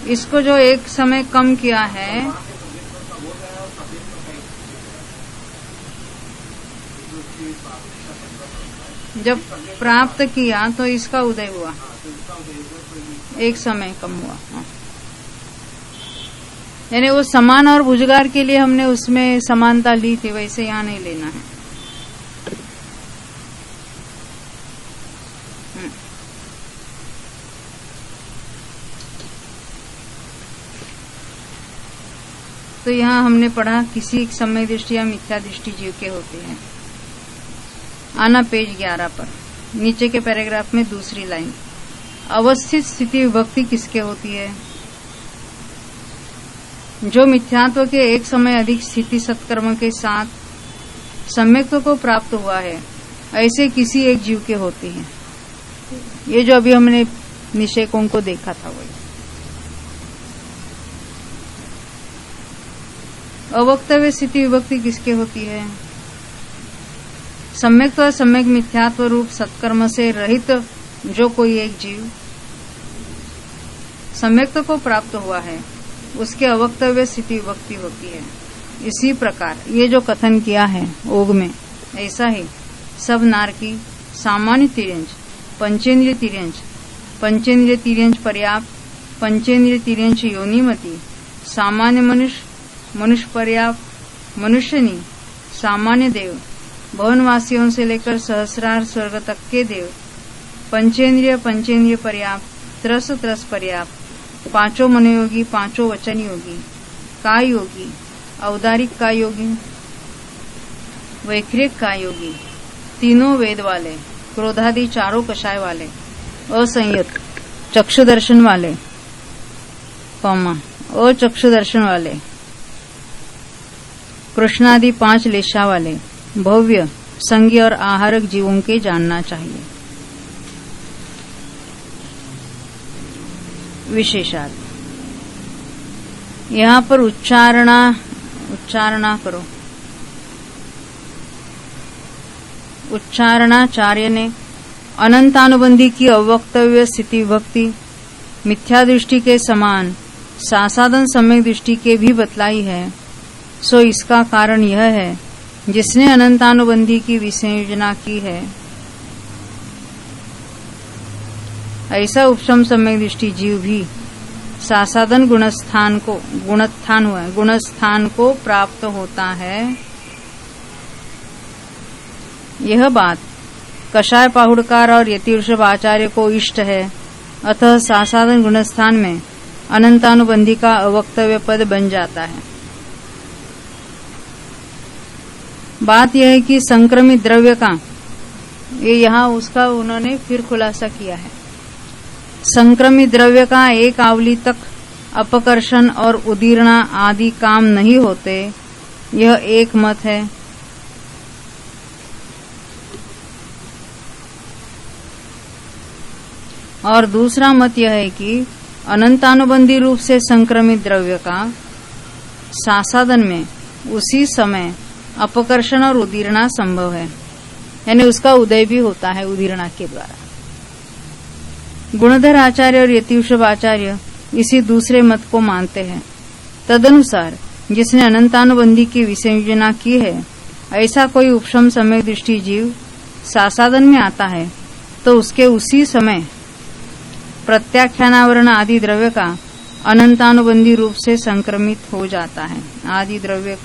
इसको जो एक समय कम किया है, जब प्राप्त किया तो इसका उदय हुआ, एक समय कम हुआ। यानी वो समान और भुजगार के लिए हमने उसमें समानता ली थी, वैसे यहाँ नहीं लेना है। तो यहाँ हमने पढ़ा किसी सम्यक दृष्टि या मिथ्या दृष्टि जीव के होते हैं। आना पेज 11 पर। नीचे के पैराग्राफ में दूसरी लाइन, अवस्थित स्थिति विभक्ति किसके होती है? जो मिथ्यात्व के एक समय अधिक स्थिति सत्कर्म के साथ सम्यक्त्व को प्राप्त हुआ है, ऐसे किसी एक जीव के होती है। ये जो अभी हमने निषेकों को देखा था वही। अवक्तव्य स्थिति विभक्ति किसके होती है? सम्यक्त्व और सम्यक मिथ्यात्व रूप सत्कर्म से रहित जो कोई एक जीव सम्यक्त्व को प्राप्त हुआ है, उसके अवक्तव्य स्थिति विभक्ति होती है। इसी प्रकार ये जो कथन किया है ओग में, ऐसा ही सब नारकी सामान्य तिर्यंच, पंचेंद्रिय तिर्यंच, पंचेंद्रिय तिर्यंच पर्याप्त, पंचेंद्रिय तिर्यंच योनिमति, सामान्य मनुष्य, मनुष्य पर्याप्त, मनुष्यनी, सामान्य देव, भवनवासियों से लेकर सहस्रार स्वर्ग तक के देव, पंचेंद्रिय पंचेंद्रिय पर्याप्त, त्रस त्रस पर्याप्त, पांचों मनोयोगी, पांचों वचन योगी, काय योगी, औदारिक काय योगी, वैखरिक काय योगी, तीनों वेद वाले, क्रोधादि चारों कषाय वाले, असंयत चक्षु दर्शन वाले, अचक्षु दर्शन वाले, कृष्णादि 5 लेशा वाले, भव्य संज्ञ और आहारक जीवों के जानना चाहिए। विशेषार्थ, यहाँ पर उच्चारणा करो। उच्चारणाचार्य ने अनंतानुबंधी की अवक्तव्य स्थिति विभक्ति मिथ्या दृष्टि के समान सासाधन सम्यक दृष्टि के भी बतलाई है। सो इसका कारण यह है, जिसने अनंतानुबंधी की विसंयोजना की है, ऐसा उपशम सम्यक दृष्टि जीव भी सासाधन गुणस्थान को प्राप्त होता है। यह बात कषाय पाहुड़कार और यतिवृषभ आचार्य को इष्ट है, अतः सासाधन गुणस्थान में अनंतानुबंधी का अवक्तव्य पद बन जाता है। बात यह है कि संक्रमित द्रव्य का, ये यहाँ उसका उन्होंने फिर खुलासा किया है। संक्रमित द्रव्य का एक आवली तक अपकर्षण और उदीर्णा आदि काम नहीं होते, यह एक मत है। और दूसरा मत यह है कि अनंतानुबंधी रूप से संक्रमित द्रव्य का सासाधन में उसी समय अपकर्षण और उदीर्णा संभव है, यानी उसका उदय भी होता है उदीर्णा के द्वारा। गुणधर आचार्य और यतिवृषभ आचार्य इसी दूसरे मत को मानते हैं। तदनुसार जिसने अनंतानुबंधी की विसंयोजना की है, ऐसा कोई उपशम सम्यक दृष्टि जीव सासाधन में आता है, तो उसके उसी समय प्रत्याख्यानावरण आदि द्रव्य का अनंतानुबंधी रूप से संक्रमित हो जाता है। आदि द्रव्य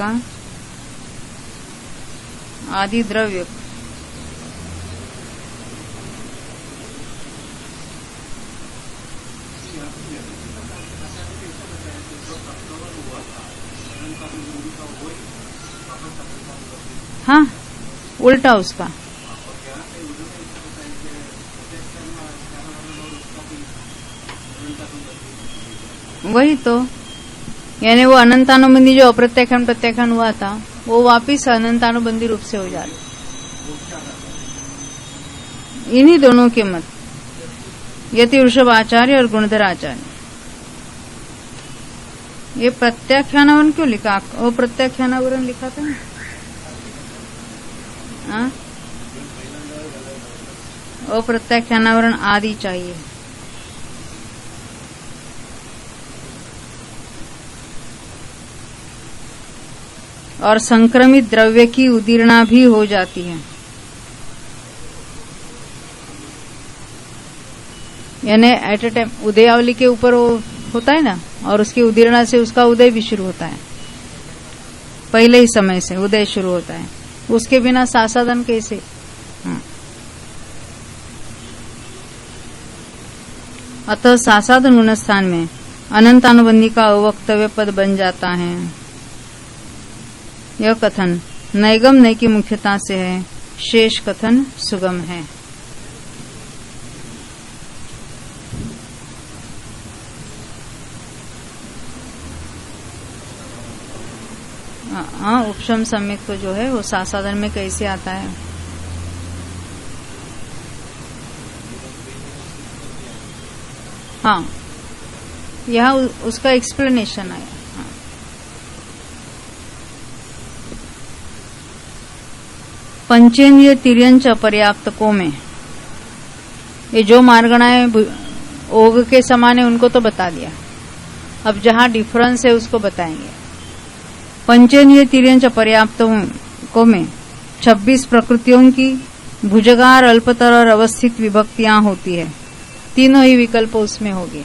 हाँ, उल्टा उसका वही तो, यानी वो अनंतानुबंधी जो अप्रत्याख्यान प्रत्याख्यान हुआ था, वो वापिस अनंतानुबंधी रूप से हो जाता। इन्हीं दोनों के मत, यतिवृषभ आचार्य और गुणधर आचार्य। ये प्रत्याख्यानावरण क्यों लिखा? अप्रत्याख्यानावरण लिखा था ना? अप्रत्याख्यानावरण आदि चाहिए। और संक्रमित द्रव्य की उदीर्णा भी हो जाती है, यानी एट ए टाइम उदयावली के ऊपर वो होता है ना, और उसकी उदीर्णा से उसका उदय भी शुरू होता है, पहले ही समय से उदय शुरू होता है। उसके बिना सासाधन कैसे? अतः सासाधन गुणस्थान में अनंतानुबंधी का अवक्तव्य पद बन जाता है। यह कथन नैगम नय की मुख्यता से है, शेष कथन सुगम है। हाँ, उपशम सम्यक तो जो है वो साधन में कैसे आता है? हाँ, यहाँ उसका एक्सप्लेनेशन आया। हाँ। पंचेंद्रिय तिर्यंच अपर्याप्तकों में ये जो मार्गणाएं ओग के समान है उनको तो बता दिया, अब जहां डिफरेंस है उसको बताएंगे। पंचेंद्रिय तिर्यंच अपर्याप्तकों में 26 प्रकृतियों की भुजगार, अल्पतर और अवस्थित विभक्तियां होती है। तीनों ही विकल्प उसमें होंगे।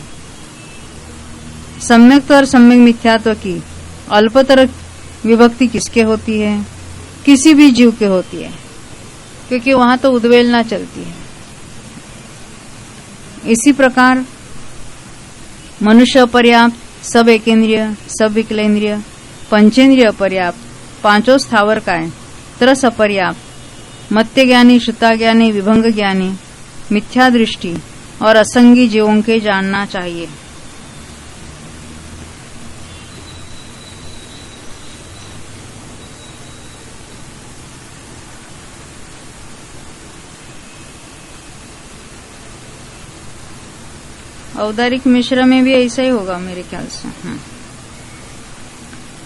सम्यक्त और सम्यक मिथ्यात्व की अल्पतर विभक्ति किसके होती है? किसी भी जीव के होती है, क्योंकि वहां तो उद्वेलना चलती है। इसी प्रकार मनुष्य अपर्याप्त, सब एकेंद्रिय, सब विकलेंद्रिय, पंचेंद्रिय अपर्याप्त, पांचों स्थावर काय, त्रस अपर्याप्त, मत्य ज्ञानी, श्रुता ज्ञानी, विभंग ज्ञानी, मिथ्या दृष्टि और असंगी जीवों के जानना चाहिए। औदारिक मिश्र में भी ऐसा ही होगा मेरे ख्याल से।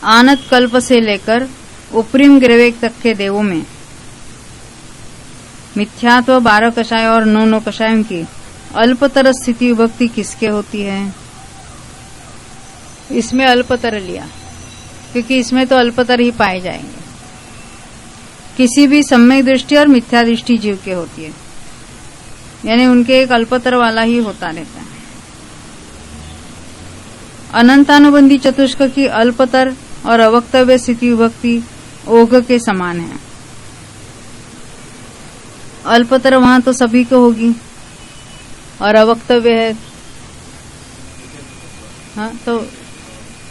आनत कल्प से लेकर उपरिम ग्रेवेक तक के देवों में मिथ्यात्व 12 कषाय और 9 कषायों की अल्पतर स्थिति विभक्ति किसके होती है? इसमें अल्पतर लिया क्योंकि इसमें तो अल्पतर ही पाए जाएंगे। किसी भी सम्यक दृष्टि और मिथ्या दृष्टि जीव के होती है, यानी उनके एक अल्पतर वाला ही होता रहता है। अनंतानुबंधी चतुष्क की अल्पतर और अवक्तव्य स्थिति विभक्ति ओघ के समान है। अल्पतर वहां तो सभी को होगी और अवक्तव्य है हाँ, तो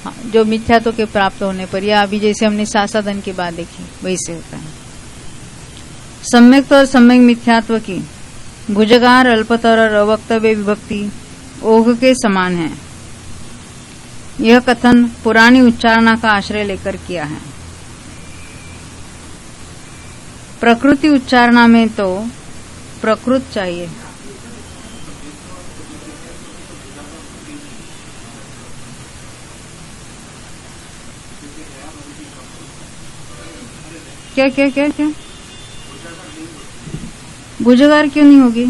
हाँ, जो मिथ्यात्व के प्राप्त होने पर, या अभी जैसे हमने साधन की बात देखी वैसे होता है। सम्यक्त और सम्यक मिथ्यात्व की भुजगार, अल्पतर और अवक्तव्य विभक्ति ओघ के समान है। यह कथन पुरानी उच्चारणा का आश्रय लेकर किया है। प्रकृति उच्चारणा में तो प्रकृत चाहिए। क्या क्या क्या क्या भुजगार क्यों नहीं होगी?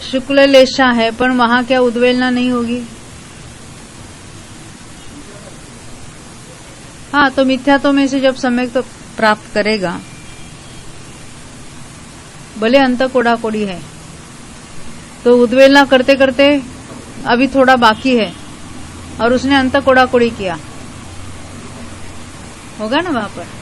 शुक्ल लेशा है, पर वहां क्या उद्वेलना नहीं होगी? हाँ, तो मिथ्यात्व में से जब सम्यक तो प्राप्त करेगा, भले अंत कोड़ा कोड़ी है, तो उद्वेलना करते करते अभी थोड़ा बाकी है और उसने अंत कोड़ा कोड़ी किया, होगा ना वहां पर।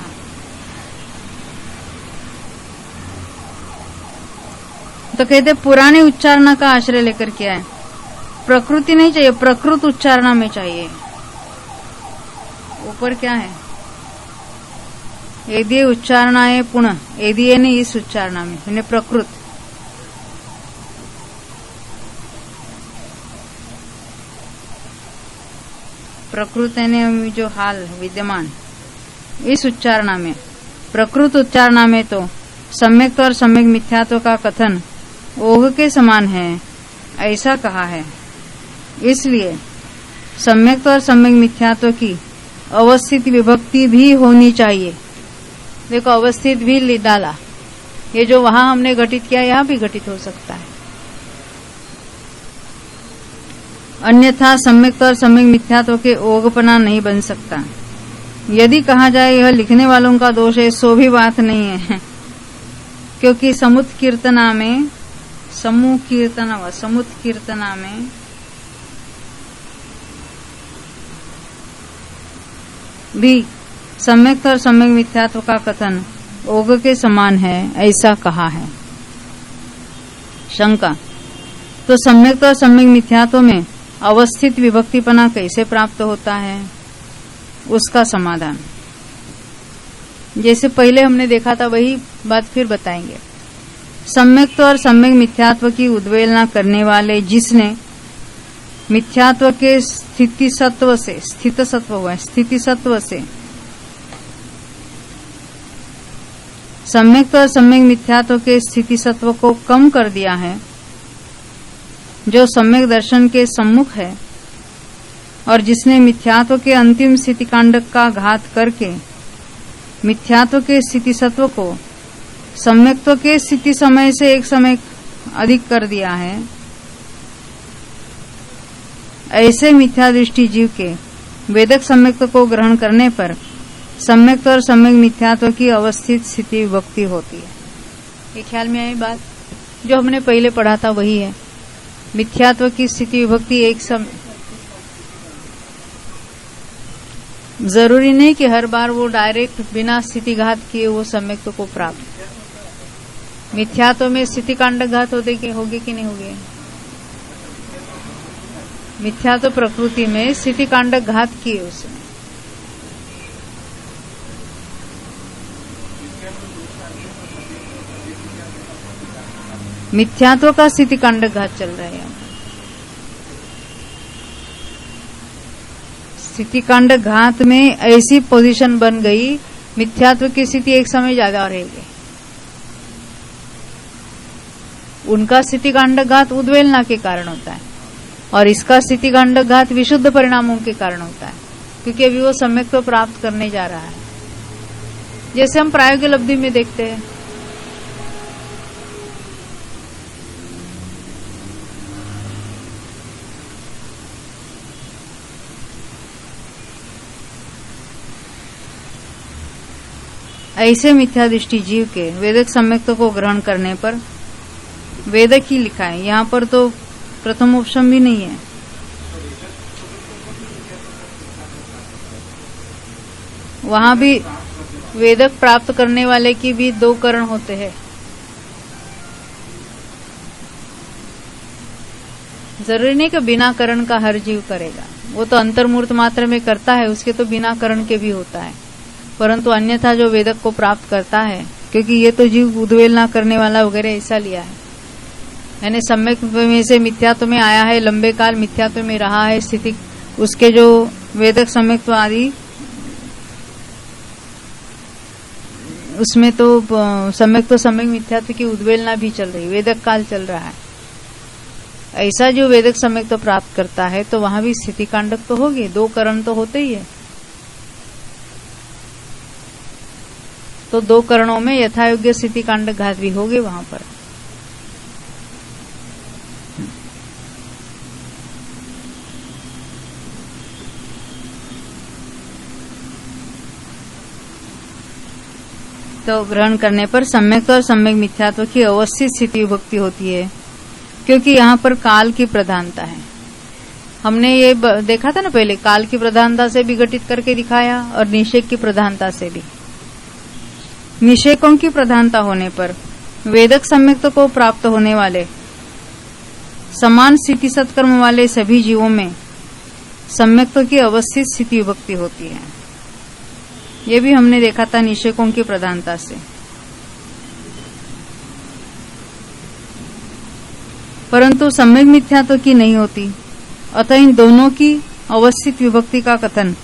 तो कहते पुराने उच्चारणा का आश्रय लेकर किया है। प्रकृति नहीं चाहिए, प्रकृत उच्चारणा में चाहिए। ऊपर क्या है? यदि उच्चारणा है पुनः, यदि नहीं इस उच्चारणा में, यानी प्रकृत। प्रकृत यानी जो हाल विद्यमान, इस उच्चारणा में, प्रकृत उच्चारणा में तो सम्यक्त और सम्यक मिथ्यात्व का कथन ओघ के समान है, ऐसा कहा है। इसलिए सम्यक्त और सम्यक मिथ्यात्व की अवस्थित विभक्ति भी होनी चाहिए। देखो, अवस्थित भी डाला, ये जो वहां हमने घटित किया यहां भी घटित हो सकता है। अन्यथा सम्यक्त और सम्यक मिथ्यात्व के ओघपना नहीं बन सकता। यदि कहा जाए यह लिखने वालों का दोष है, सो भी बात नहीं है, क्योंकि समुत्कीर्तना में भी सम्यक्त और सम्यक मिथ्यात्व का कथन ओघ के समान है, ऐसा कहा है। शंका, तो सम्यक्त और सम्यक मिथ्यात्व में अवस्थित विभक्तिपना कैसे प्राप्त होता है? उसका समाधान जैसे पहले हमने देखा था वही बात फिर बताएंगे। सम्यक्त और सम्यक मिथ्यात्व की उद्वेलना करने वाले जिसने मिथ्यात्व के स्थिति सत्व से, स्थित सत्व हुआ है, स्थिति सत्व से सम्यक और सम्यक मिथ्यात्व के स्थिति सत्व को कम कर दिया है, जो सम्यक दर्शन के सम्मुख है और जिसने मिथ्यात्व के अंतिम स्थिति कांडक का घात करके मिथ्यात्व के स्थिति सत्व को सम्यक्त्व के स्थिति समय से एक समय अधिक कर दिया है, ऐसे मिथ्या दृष्टि जीव के वेदक सम्यक्त्व को ग्रहण करने पर सम्यक्त्व और सम्यक मिथ्यात्व की अवस्थित स्थिति विभक्ति होती है। ये ख्याल में आई बात? जो हमने पहले पढ़ा था वही है। मिथ्यात्व की स्थिति विभक्ति एक समय, जरूरी नहीं कि हर बार वो डायरेक्ट बिना स्थिति घात किए वो सम्यक्त्व को प्राप्त। मिथ्यात्व में स्थिति कांडक घात होगे कि नहीं होगे? मिथ्यात्व प्रकृति में स्थिति कांडक घात किए उसने। मिथ्यात्व का स्थिति कांडक घात चल रहा है। स्थिति कांडक घात में ऐसी पोजीशन बन गई, मिथ्यात्व की स्थिति एक समय ज्यादा रहेगी। उनका स्थिति कांडक घात उद्वेलना के कारण होता है और इसका स्थिति कांडक घात विशुद्ध परिणामों के कारण होता है, क्योंकि अभी वो सम्यक्त्व प्राप्त करने जा रहा है। जैसे हम प्रायोगिक लब्धि में देखते हैं, ऐसे मिथ्या दृष्टि जीव के वेदक सम्यक्त्व को ग्रहण करने पर, वेदक ही लिखा है यहाँ पर, तो प्रथम ऑप्शन भी नहीं है। वहां भी वेदक प्राप्त करने वाले की भी दो करण होते हैं। जरूरी नहीं कि बिना करण का हर जीव करेगा, वो तो अंतर्मूर्त मात्र में करता है, उसके तो बिना करण के भी होता है। परंतु अन्यथा जो वेदक को प्राप्त करता है, क्योंकि ये तो जीव उद्वेलना करने वाला वगैरह ऐसा लिया है, यानी सम्यक में से मिथ्यात्व में आया है, लंबे काल मिथ्यात्व में रहा है स्थिति, उसके जो वेदक सम्यक्त्व आदि उसमें तो सम्यक्त्व सम्यक मिथ्यात्व की उद्वेलना भी चल रही, वेदक काल चल रहा है। ऐसा जो वेदक सम्यक्त्व प्राप्त करता है तो वहां भी स्थिति कांडक तो होगी, दो करण तो होते ही है। तो दो करणों में यथायोग्य स्थिति कांडक घात भी होगी वहां पर। तो ग्रहण करने पर सम्यक और सम्यक मिथ्यात्व की अवस्थित स्थिति विभक्ति होती है, क्योंकि यहाँ पर काल की प्रधानता है। हमने ये देखा था ना पहले, काल की प्रधानता से भी घटित करके दिखाया और निषेक की प्रधानता से भी। निषेकों की प्रधानता होने पर वेदक सम्यक्त्व को प्राप्त होने वाले समान स्थिति सत्कर्म वाले सभी जीवों में सम्यक्त्व की अवस्थित स्थिति विभक्ति होती है। ये भी हमने देखा था निषेकों की प्रधानता से। परंतु सम्यक मिथ्यात्व की नहीं होती, अतः इन दोनों की अवस्थित विभक्ति का कथन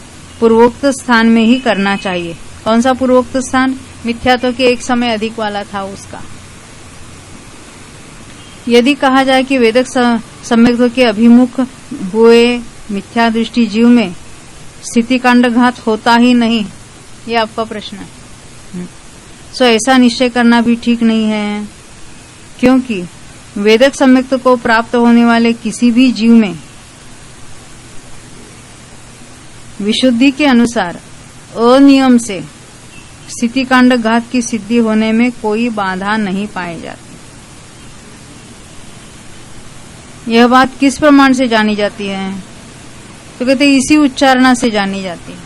पूर्वोक्त स्थान में ही करना चाहिए। कौन सा पूर्वोक्त स्थान? मिथ्यात्व के एक समय अधिक वाला था उसका। यदि कहा जाए कि वेदक सम्यक्त्व के अभिमुख हुए मिथ्या दृष्टि जीव में स्थिति कांडघात होता ही नहीं, ये आपका प्रश्न है। सो ऐसा निश्चय करना भी ठीक नहीं है, क्योंकि वेदक सम्यक्त्व को प्राप्त होने वाले किसी भी जीव में विशुद्धि के अनुसार अनियम से स्थिति कांड घात की सिद्धि होने में कोई बाधा नहीं पाई जाती। यह बात किस प्रमाण से जानी जाती है? तो कहते इसी उच्चारणा से जानी जाती है,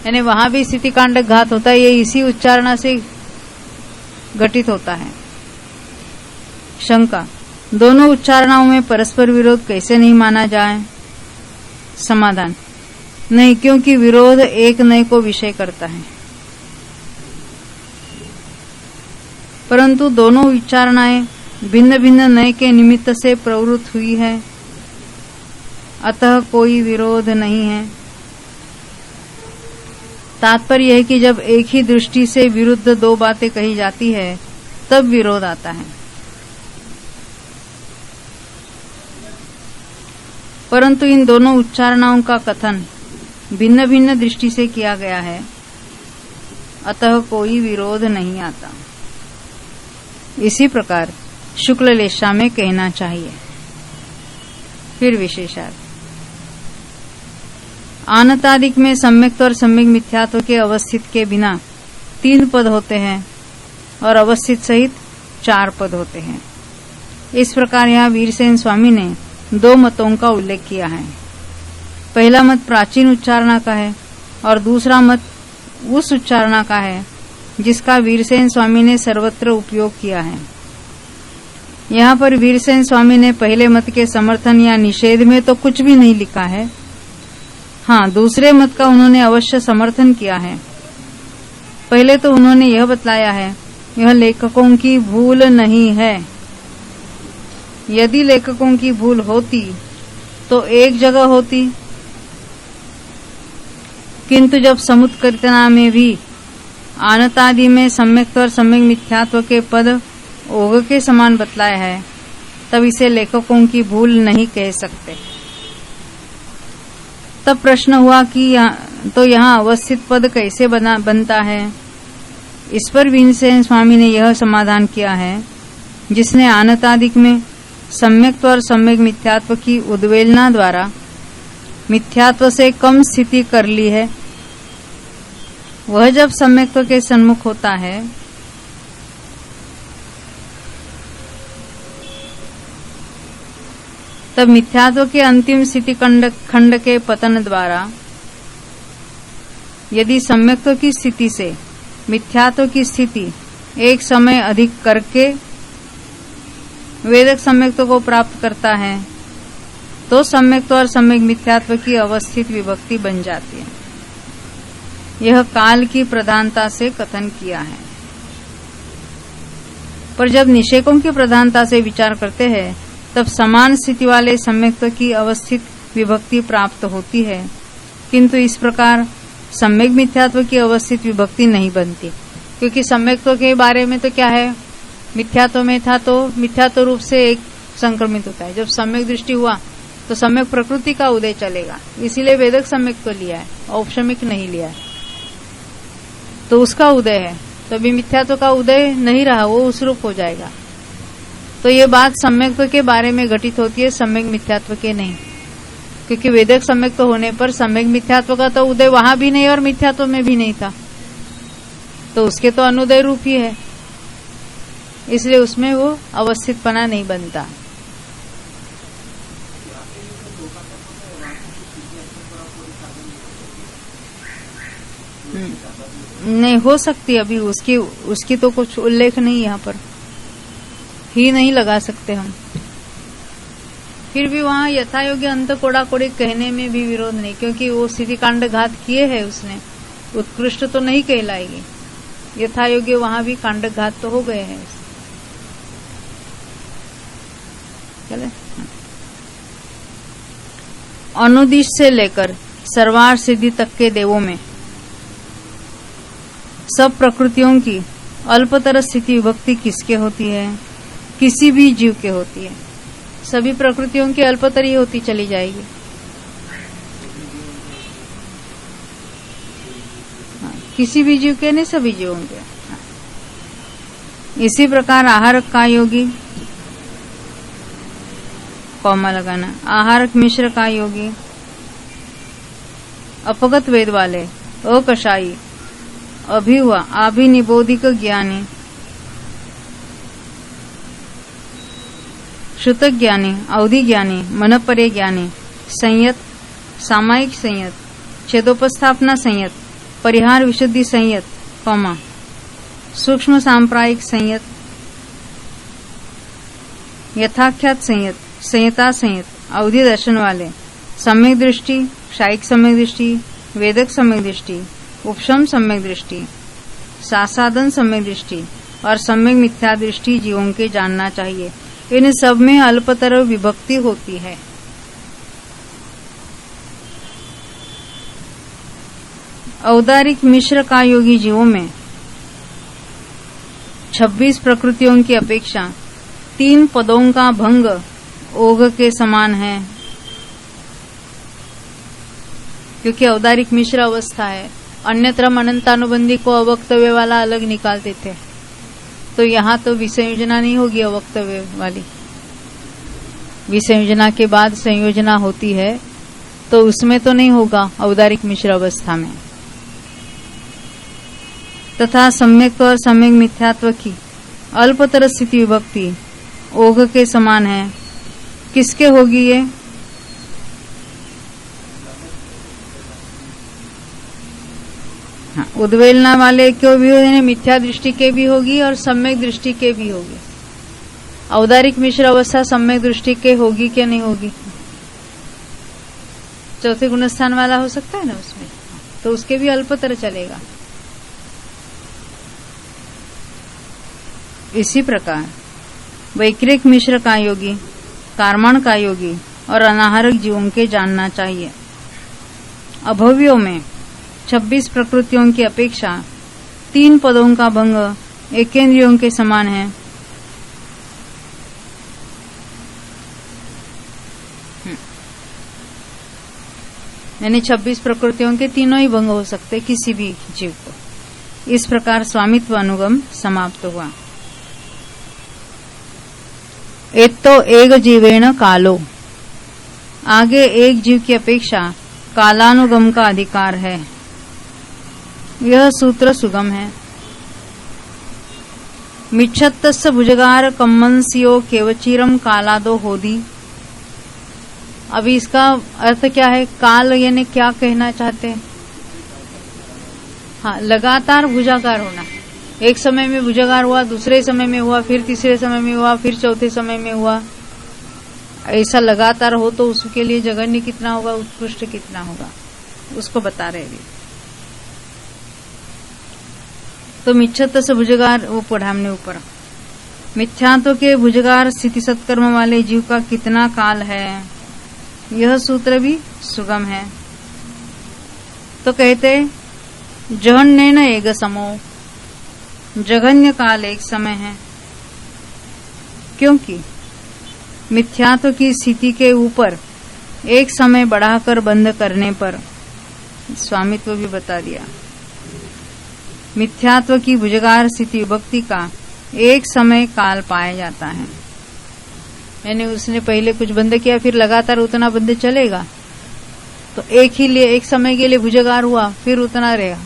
यानी वहां भी स्थिति कांड घात होता है, ये इसी उच्चारणा से घटित होता है। शंका, दोनों उच्चारणाओं में परस्पर विरोध कैसे नहीं माना जाए? समाधान, नहीं, क्योंकि विरोध एक नए को विषय करता है, परंतु दोनों उच्चारणाएं भिन्न भिन्न नए के निमित्त से प्रवृत्त हुई है। अतः कोई विरोध नहीं है। तात्पर्य है कि जब एक ही दृष्टि से विरुद्ध दो बातें कही जाती है तब विरोध आता है, परंतु इन दोनों उच्चारणाओं का कथन भिन्न भिन्न दृष्टि से किया गया है, अतः कोई विरोध नहीं आता। इसी प्रकार शुक्ल लेशा में कहना चाहिए। फिर विशेषार्थ, आनतादिक में सम्यक्त और सम्यक मिथ्यात्व के अवस्थित के बिना 3 पद होते हैं और अवस्थित सहित 4 पद होते हैं। इस प्रकार यहाँ वीरसेन स्वामी ने 2 मतों का उल्लेख किया है। पहला मत प्राचीन उच्चारणा का है और दूसरा मत उस उच्चारणा का है जिसका वीरसेन स्वामी ने सर्वत्र उपयोग किया है। यहाँ पर वीरसेन स्वामी ने पहले मत के समर्थन या निषेध में तो कुछ भी नहीं लिखा है। हाँ, दूसरे मत का उन्होंने अवश्य समर्थन किया है। पहले तो उन्होंने यह बतलाया है, यह लेखकों की भूल नहीं है। यदि लेखकों की भूल होती तो एक जगह होती, किंतु जब समुत्कीर्तना में भी आनतादि में सम्यक्त और सम्यक मिथ्यात्व के पद ओघ के समान बतलाया है, तब इसे लेखकों की भूल नहीं कह सकते। तब प्रश्न हुआ कि यहाँ अवस्थित पद कैसे बनता है। इस पर वीरसेन स्वामी ने यह समाधान किया है, जिसने आनतादिक में सम्यक्त और सम्यक मिथ्यात्व की उद्वेलना द्वारा मिथ्यात्व से कम स्थिति कर ली है, वह जब सम्यक्त्व के सन्मुख होता है तब मिथ्यात्व के अंतिम स्थिति खंड के पतन द्वारा यदि सम्यक्त्व की स्थिति से मिथ्यात्व की स्थिति एक समय अधिक करके वेदक सम्यक्त्व को प्राप्त करता है, तो सम्यक्त्व और सम्यक मिथ्यात्व की अवस्थित विभक्ति बन जाती है। यह काल की प्रधानता से कथन किया है। पर जब निषेकों की प्रधानता से विचार करते हैं तब समान स्थिति वाले सम्यक्त्व की अवस्थित विभक्ति प्राप्त होती है, किंतु इस प्रकार सम्यक मिथ्यात्व की अवस्थित विभक्ति नहीं बनती, क्योंकि सम्यक्त्व के बारे में तो क्या है, मिथ्यात्व में था तो मिथ्यात्व रूप से एक संक्रमित होता है। जब सम्यक दृष्टि हुआ तो सम्यक प्रकृति का उदय चलेगा, इसीलिए वेदक सम्यक तो लिया है, औपशमिक नहीं लिया है, तो उसका उदय है। तो अभी मिथ्यात्व का उदय नहीं रहा, वो उस रूप हो जाएगा। तो ये बात सम्यक्त्व के बारे में घटित होती है, सम्यक मिथ्यात्व के नहीं, क्योंकि वेदक सम्यक्त्व होने पर सम्यक मिथ्यात्व का तो उदय वहां भी नहीं और मिथ्यात्व में भी नहीं था, तो उसके तो अनुदय रूप ही है, इसलिए उसमें वो अवस्थितपना नहीं बनता। नहीं हो सकती, अभी उसकी तो कुछ उल्लेख नहीं, यहाँ पर ही नहीं लगा सकते हम। फिर भी वहाँ यथा योग्य अंत कोड़ा कोड़ी कहने में भी विरोध नहीं, क्योंकि वो स्थिति कांड घात किए है उसने, उत्कृष्ट तो नहीं कहलाएगी। यथा योग्य वहाँ भी कांड घात तो हो गए हैं। चले, अनुदिश से लेकर सर्वार सिद्धि तक के देवों में सब प्रकृतियों की अल्पतर स्थिति विभक्ति किसके होती है? किसी भी जीव के होती है। सभी प्रकृतियों की अल्पतर ही होती चली जाएगी। किसी भी जीव के नहीं, सभी जीवों के। इसी प्रकार आहारक का योगी, कौमा लगाना, आहारक मिश्र का योगी, अपगत वेद वाले, अकषायी, अभिहुआ, अभिनिबोधिक ज्ञानी, श्रुत ज्ञानी, अवधि ज्ञानी, मनपरे ज्ञानी, संयत, सामायिक संयत, छेदोपस्थापना संयत, परिहार विशुद्धि संयत, कौमा, सूक्ष्म सांप्रायिक संयत, यथाख्यात संयत, संयता संयत, अवधि दर्शन वाले, सम्यक दृष्टि, शायिक सम्यक दृष्टि, वेदक सम्यक दृष्टि, उपशम सम्यक दृष्टि, सासादन सम्यक दृष्टि और सम्यक मिथ्या दृष्टि जीवों के जानना चाहिए। इन सब में अल्पतर विभक्ति होती है। औदारिक मिश्र का योगी जीवों में 26 प्रकृतियों की अपेक्षा 3 पदों का भंग ओघ के समान है, क्योंकि औदारिक मिश्र अवस्था है। अन्यत्र अनंतानुबंधी को अवक्तव्य वाला अलग निकालते थे, तो यहाँ तो विसंयोजना नहीं होगी अवक्तव्य वाली। विसंयोजना के बाद संयोजना होती है, तो उसमें तो नहीं होगा औदारिक मिश्र अवस्था में। तथा सम्यक और सम्यक मिथ्यात्व की अल्पतर स्थिति विभक्ति ओघ के समान है। किसके होगी ये? हाँ, उद्वेलना वाले क्यों भी होगी, मिथ्या दृष्टि के भी होगी और सम्यक दृष्टि के भी होगी। औदारिक मिश्र अवस्था सम्यक दृष्टि के होगी क्या नहीं होगी? चौथे गुणस्थान वाला हो सकता है ना उसमें, तो उसके भी अल्पतर चलेगा। इसी प्रकार वैक्रिक मिश्र का योगी, कार्मण का योगी और अनाहारक जीवों के जानना चाहिए। अभव्यों में 26 प्रकृतियों की अपेक्षा 3 पदों का भंग एकेंद्रियों के समान है। यानी 26 प्रकृतियों के तीनों ही भंग हो सकते किसी भी जीव को। इस प्रकार स्वामित्व अनुगम समाप्त हुआ। एतो एक जीवेण कालो, आगे एक जीव की अपेक्षा कालानुगम का अधिकार है। यह सूत्र सुगम है। मिच्छत्तस्य भुजगार कम्मंसियो केवचिरम कालादो होदी। अभी इसका अर्थ क्या है? काल यानी क्या कहना चाहते हैं? हाँ, लगातार भुजाकार होना। एक समय में भुजाकार हुआ, दूसरे समय में हुआ, फिर तीसरे समय में हुआ, फिर चौथे समय में हुआ। ऐसा लगातार हो तो उसके लिए जघन्य कितना होगा, उत्कृष्ट कितना होगा, उसको बता रहे हैं। तो मिच्छत से भुजगार, वो पढ़ा हमने ऊपर। मिथ्यात्व के भुजगार स्थिति सत्कर्म वाले जीव का कितना काल है, यह सूत्र भी सुगम है। तो कहते जहन्य न एक समो, जघन्य काल एक समय है, क्योंकि मिथ्यात्व की स्थिति के ऊपर एक समय बढ़ाकर बंद करने पर स्वामित्व भी बता दिया। मिथ्यात्व की भुजगार स्थिति विभक्ति का एक समय काल पाया जाता है। यानी उसने पहले कुछ बंद किया, फिर लगातार उतना बंद चलेगा, तो एक समय के लिए भुजगार हुआ, फिर उतना रहेगा।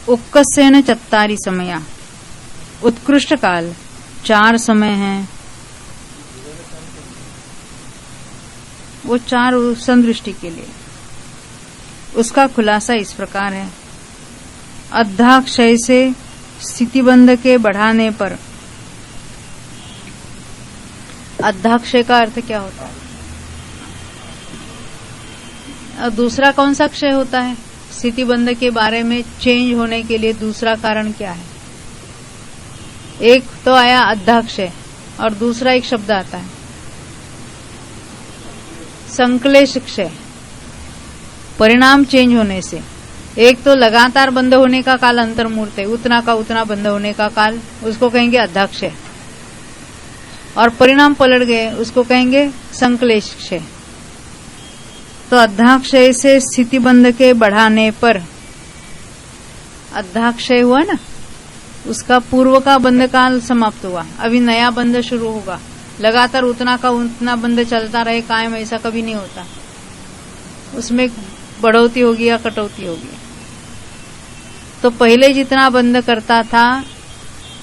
उक्कसेन चत्तारी समया, उत्कृष्ट काल 4 समय हैं। वो 4 संदृष्टि के लिए। उसका खुलासा इस प्रकार है। अध्याक्षय से स्थितिबंध के बढ़ाने पर, अध्याक्षय का अर्थ क्या होता है? और दूसरा कौन सा क्षय होता है? स्थितिबंध के बारे में चेंज होने के लिए दूसरा कारण क्या है? एक तो आया अध्याक्षय और दूसरा एक शब्द आता है संक्लेश क्षय, परिणाम चेंज होने से। एक तो लगातार बंद होने का काल अंतर्मूर्त है, उतना का उतना बंद होने का काल, उसको कहेंगे अध्याक्षय। और परिणाम पलट गए, उसको कहेंगे संक्लेश क्षय। तो अध्याक्षय से स्थितिबंध के बढ़ाने पर, अध्याक्षय हुआ ना, उसका पूर्व का बंद काल समाप्त हुआ, अभी नया बंद शुरू होगा। लगातार उतना का उतना बंद चलता रहे कायम, ऐसा कभी नहीं होता। उसमें बढ़ोतरी होगी या कटौती होगी। तो पहले जितना बंद करता था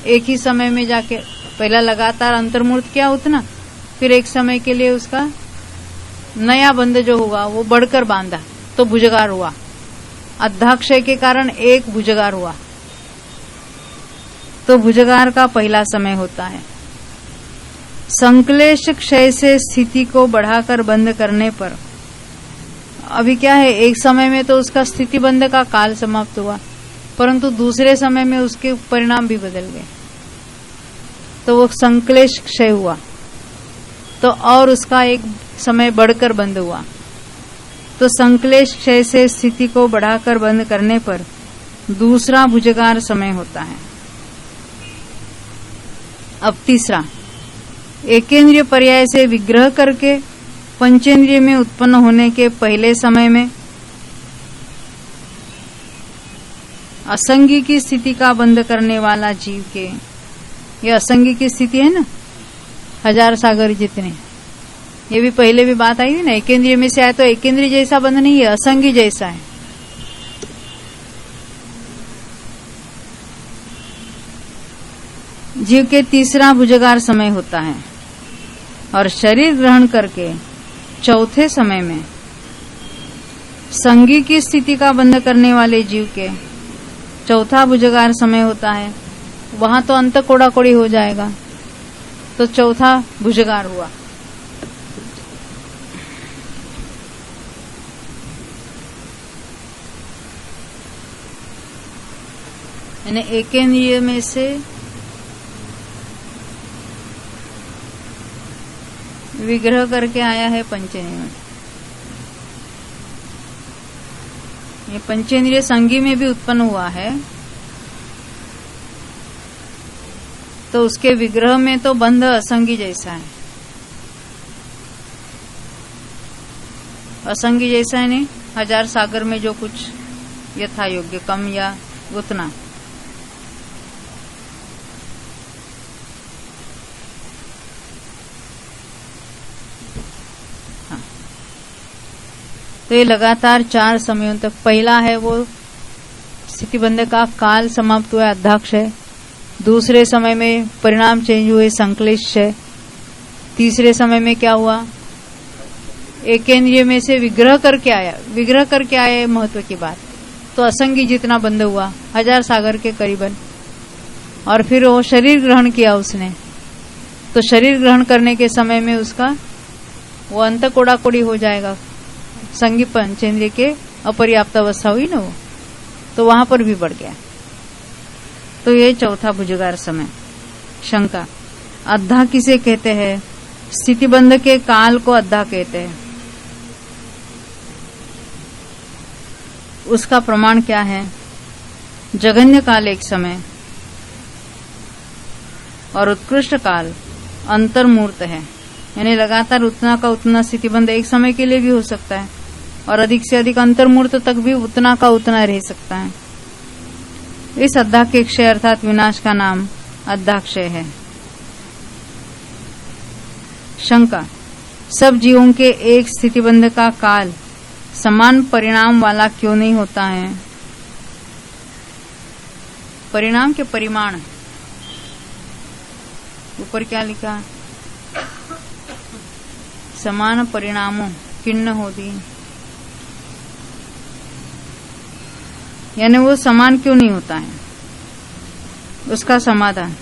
एक ही समय में जाके, पहला लगातार अंतर्मूर्त किया उतना, फिर एक समय के लिए उसका नया बंद जो होगा वो बढ़कर बांधा, तो भुजगार हुआ। अध्याक्षय के कारण एक भुजगार हुआ, तो भुजगार का पहला समय होता है। संक्लेश क्षय से स्थिति को बढ़ाकर बंद करने पर अभी क्या है, एक समय में तो उसका स्थिति बंद का काल समाप्त हुआ, परंतु दूसरे समय में उसके परिणाम भी बदल गए, तो वो संक्लेश क्षय हुआ, तो और उसका एक समय बढ़कर बंद हुआ। तो संक्लेश क्षय से स्थिति को बढ़ाकर बंद करने पर दूसरा भुजगार समय होता है। अब तीसरा, एकेंद्रिय पर्याय से विग्रह करके पंचेंद्रिय में उत्पन्न होने के पहले समय में असंगी की स्थिति का बंध करने वाला जीव के, ये असंगी की स्थिति है ना, 1000 सागर जितने, ये भी पहले भी बात आई थी ना। एकेंद्रिय में से आए तो एकेंद्रिय जैसा बंध नहीं है, असंगी जैसा है। जीव के तीसरा भुजगार समय होता है और शरीर ग्रहण करके चौथे समय में संगी की स्थिति का बंध करने वाले जीव के चौथा भुजगार समय होता है। वहां तो अंत कोड़ा कोड़ी हो जाएगा, तो चौथा भुजगार हुआ। यानी एकेंद्रिय में से विग्रह करके आया है पंचेंद्रिय में। ये पंचेंद्रिय संगी में भी उत्पन्न हुआ है, तो उसके विग्रह में तो बंध असंगी जैसा है। असंगी जैसा है नहीं, 1000 सागर में जो कुछ यथा योग्य, कम या उतना। तो ये लगातार 4 समयों तक, पहला है वो स्थितिबंध का काल समाप्त हुआ, अध्याक्ष है। दूसरे समय में परिणाम चेंज हुए, संक्लिष्ट है। तीसरे समय में क्या हुआ, एकेंद्रिय में से विग्रह करके आया। विग्रह करके आया महत्व की बात, तो असंगी जितना बंध हुआ 1000 सागर के करीबन। और फिर वो शरीर ग्रहण किया उसने, तो शरीर ग्रहण करने के समय में उसका वो अंत कोड़ा कोड़ी हो जाएगा। संगी पंचेंद्रिय के अपर्याप्त अवस्था हुई ना वो, तो वहां पर भी बढ़ गया। तो ये चौथा भुजगार समय। शंका, अद्धा किसे कहते हैं? स्थितिबंध के काल को अद्धा कहते हैं। उसका प्रमाण क्या है? जघन्य काल एक समय और उत्कृष्ट काल अंतर्मूर्त है, यानी लगातार उतना का उतना स्थितिबंध एक समय के लिए भी हो सकता है और अधिक से अधिक अंतर्मूर्त तक भी उतना का उतना रह सकता है। इस अद्धा के क्षय अर्थात विनाश का नाम अद्धाक्षय है। शंका, सब जीवों के एक स्थितिबंध का काल समान परिणाम वाला क्यों नहीं होता है? परिणाम के परिमाण, ऊपर क्या लिखा? समान परिणामों किन्न होती, यानी वो समान क्यों नहीं होता है? उसका समाधान,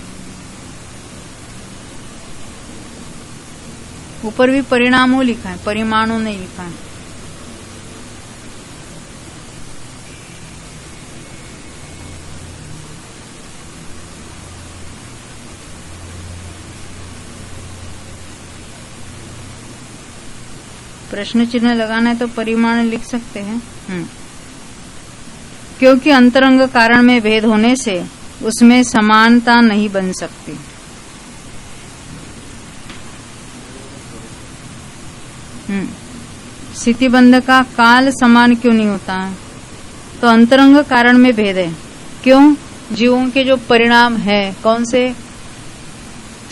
ऊपर भी परिणामों लिखा है, परिमाणों नहीं लिखा है। प्रश्न चिन्ह लगाना है तो परिमाण लिख सकते हैं। क्योंकि अंतरंग कारण में भेद होने से उसमें समानता नहीं बन सकती। स्थितिबंध का काल समान क्यों नहीं होता है? तो अंतरंग कारण में भेद है। क्यों? जीवों के जो परिणाम है, कौन से?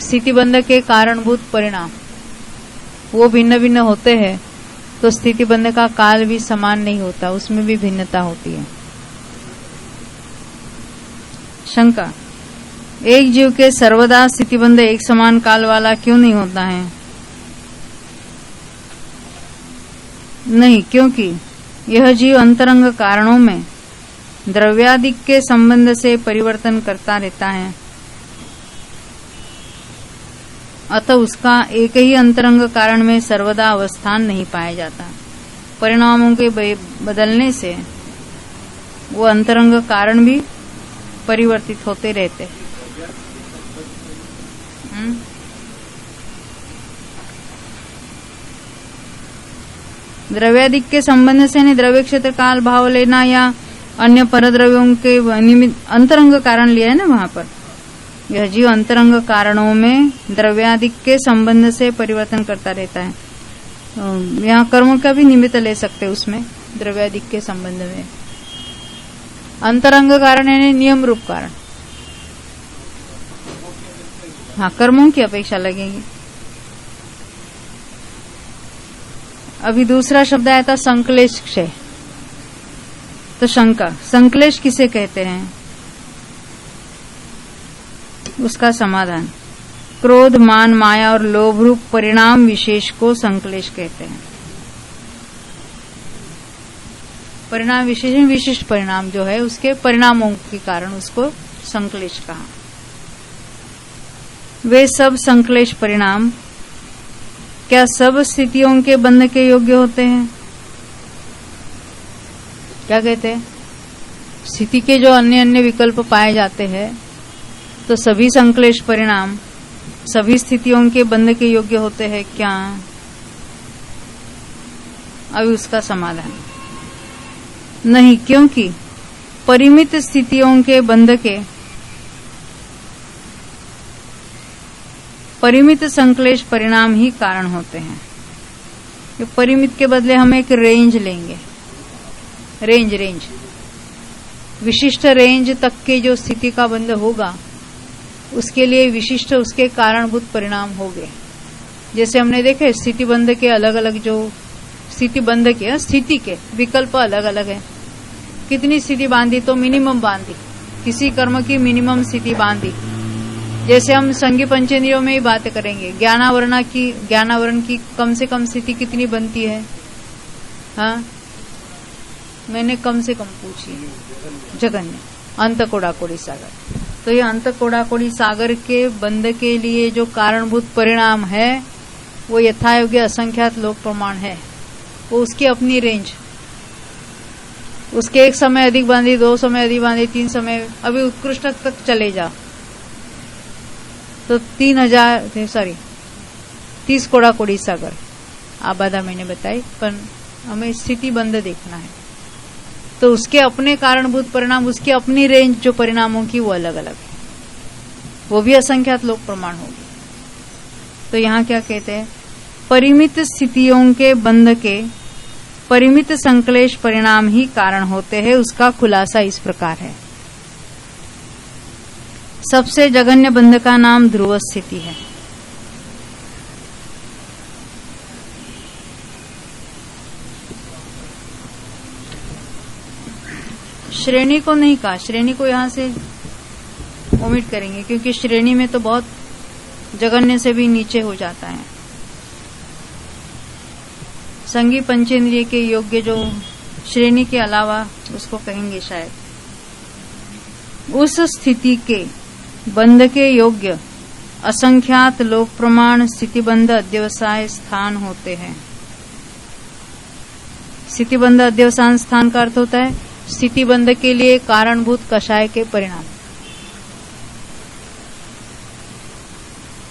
स्थितिबंध के कारणभूत परिणाम, वो भिन्न भिन्न होते हैं, तो स्थितिबंध का काल भी समान नहीं होता, उसमें भी भिन्नता होती है। शंका, एक जीव के सर्वदा स्थितिबंध एक समान काल वाला क्यों नहीं होता है? नहीं, क्योंकि यह जीव अंतरंग कारणों में द्रव्यादिक के संबंध से परिवर्तन करता रहता है, अतः उसका एक ही अंतरंग कारण में सर्वदा अवस्थान नहीं पाया जाता। परिणामों के बदलने से वो अंतरंग कारण भी परिवर्तित होते रहते। द्रव्यादिक के संबंध से नहीं, द्रव्य क्षेत्र काल भाव लेना या अन्य परद्रव्यों के निमित्त अंतरंग कारण लिया है ना वहां पर। यह जीव अंतरंग कारणों में द्रव्यादिक के संबंध से परिवर्तन करता रहता है। यहाँ कर्मों का भी निमित्त ले सकते हैं उसमें, द्रव्यादिक के संबंध में। अंतरंग कारण यानी नियम रूप कारण, हाँ कर्मों की अपेक्षा लगेगी। अभी दूसरा शब्द आया था संक्लेश क्षय। तो शंका, संक्लेश किसे कहते हैं? उसका समाधान, क्रोध मान माया और लोभ रूप परिणाम विशेष को संक्लेश कहते हैं। परिणाम विशेष, विशिष्ट परिणाम जो है उसके परिणामों के कारण उसको संक्लेश कहा। वे सब संक्लेश परिणाम क्या सब स्थितियों के बंध के योग्य होते हैं? क्या कहते हैं? स्थिति के जो अन्य अन्य विकल्प पाए जाते हैं तो सभी संक्लेश परिणाम सभी स्थितियों के बंध के योग्य होते हैं क्या? अभी उसका समाधान नहीं, क्योंकि परिमित स्थितियों के बंध के परिमित संक्लेश परिणाम ही कारण होते हैं। परिमित के बदले हम एक रेंज लेंगे, रेंज विशिष्ट रेंज तक के जो स्थिति का बंध होगा उसके लिए विशिष्ट उसके कारणभूत परिणाम होंगे। जैसे हमने देखे स्थिति बंध के अलग अलग जो स्थिति बंध के स्थिति के विकल्प अलग अलग है। कितनी स्थिति बांधी? तो मिनिमम बांधी, किसी कर्म की मिनिमम स्थिति बांधी। जैसे हम संगी पंचेंद्रियों में ही बात करेंगे, ज्ञानावरण की कम से कम स्थिति कितनी बनती है? हाँ मैंने कम से कम पूछी, जगन्य अंत कोड़ाकोड़ी सागर। तो ये अंत कोड़ाकोड़ी सागर के बंध के लिए जो कारणभूत परिणाम है वो यथायोग्य असंख्यात लोक प्रमाण है। वो उसकी अपनी रेंज, उसके एक समय अधिक बांधी, 2 समय अधिक बांधी, 3 समय, अभी उत्कृष्ट तक चले जा तो 30 कोड़ाकोड़ी सागर आबादा मैंने बताई, पर हमें स्थिति बंध देखना है। तो उसके अपने कारणभूत परिणाम, उसकी अपनी रेंज जो परिणामों की वो अलग अलग है, वो भी असंख्यात लोक प्रमाण होगी। तो यहाँ क्या कहते हैं? परिमित स्थितियों के बंध के परिमित संक्लेश परिणाम ही कारण होते हैं। उसका खुलासा इस प्रकार है। सबसे जघन्य बंध का नाम ध्रुव स्थिति है। श्रेणी को नहीं कहा, श्रेणी को यहां से ओमिट करेंगे क्योंकि श्रेणी में तो बहुत जघन्य से भी नीचे हो जाता है। संगी पंचेंद्रिय के योग्य जो श्रेणी के अलावा उसको कहेंगे शायद। उस स्थिति के बंध के योग्य असंख्यात लोक प्रमाण स्थितिबंध अध्यवसाय स्थान होते हैं। स्थितिबंध अध्यवसाय स्थान का अर्थ होता है स्थितिबंध के लिए कारणभूत कषाय के परिणाम।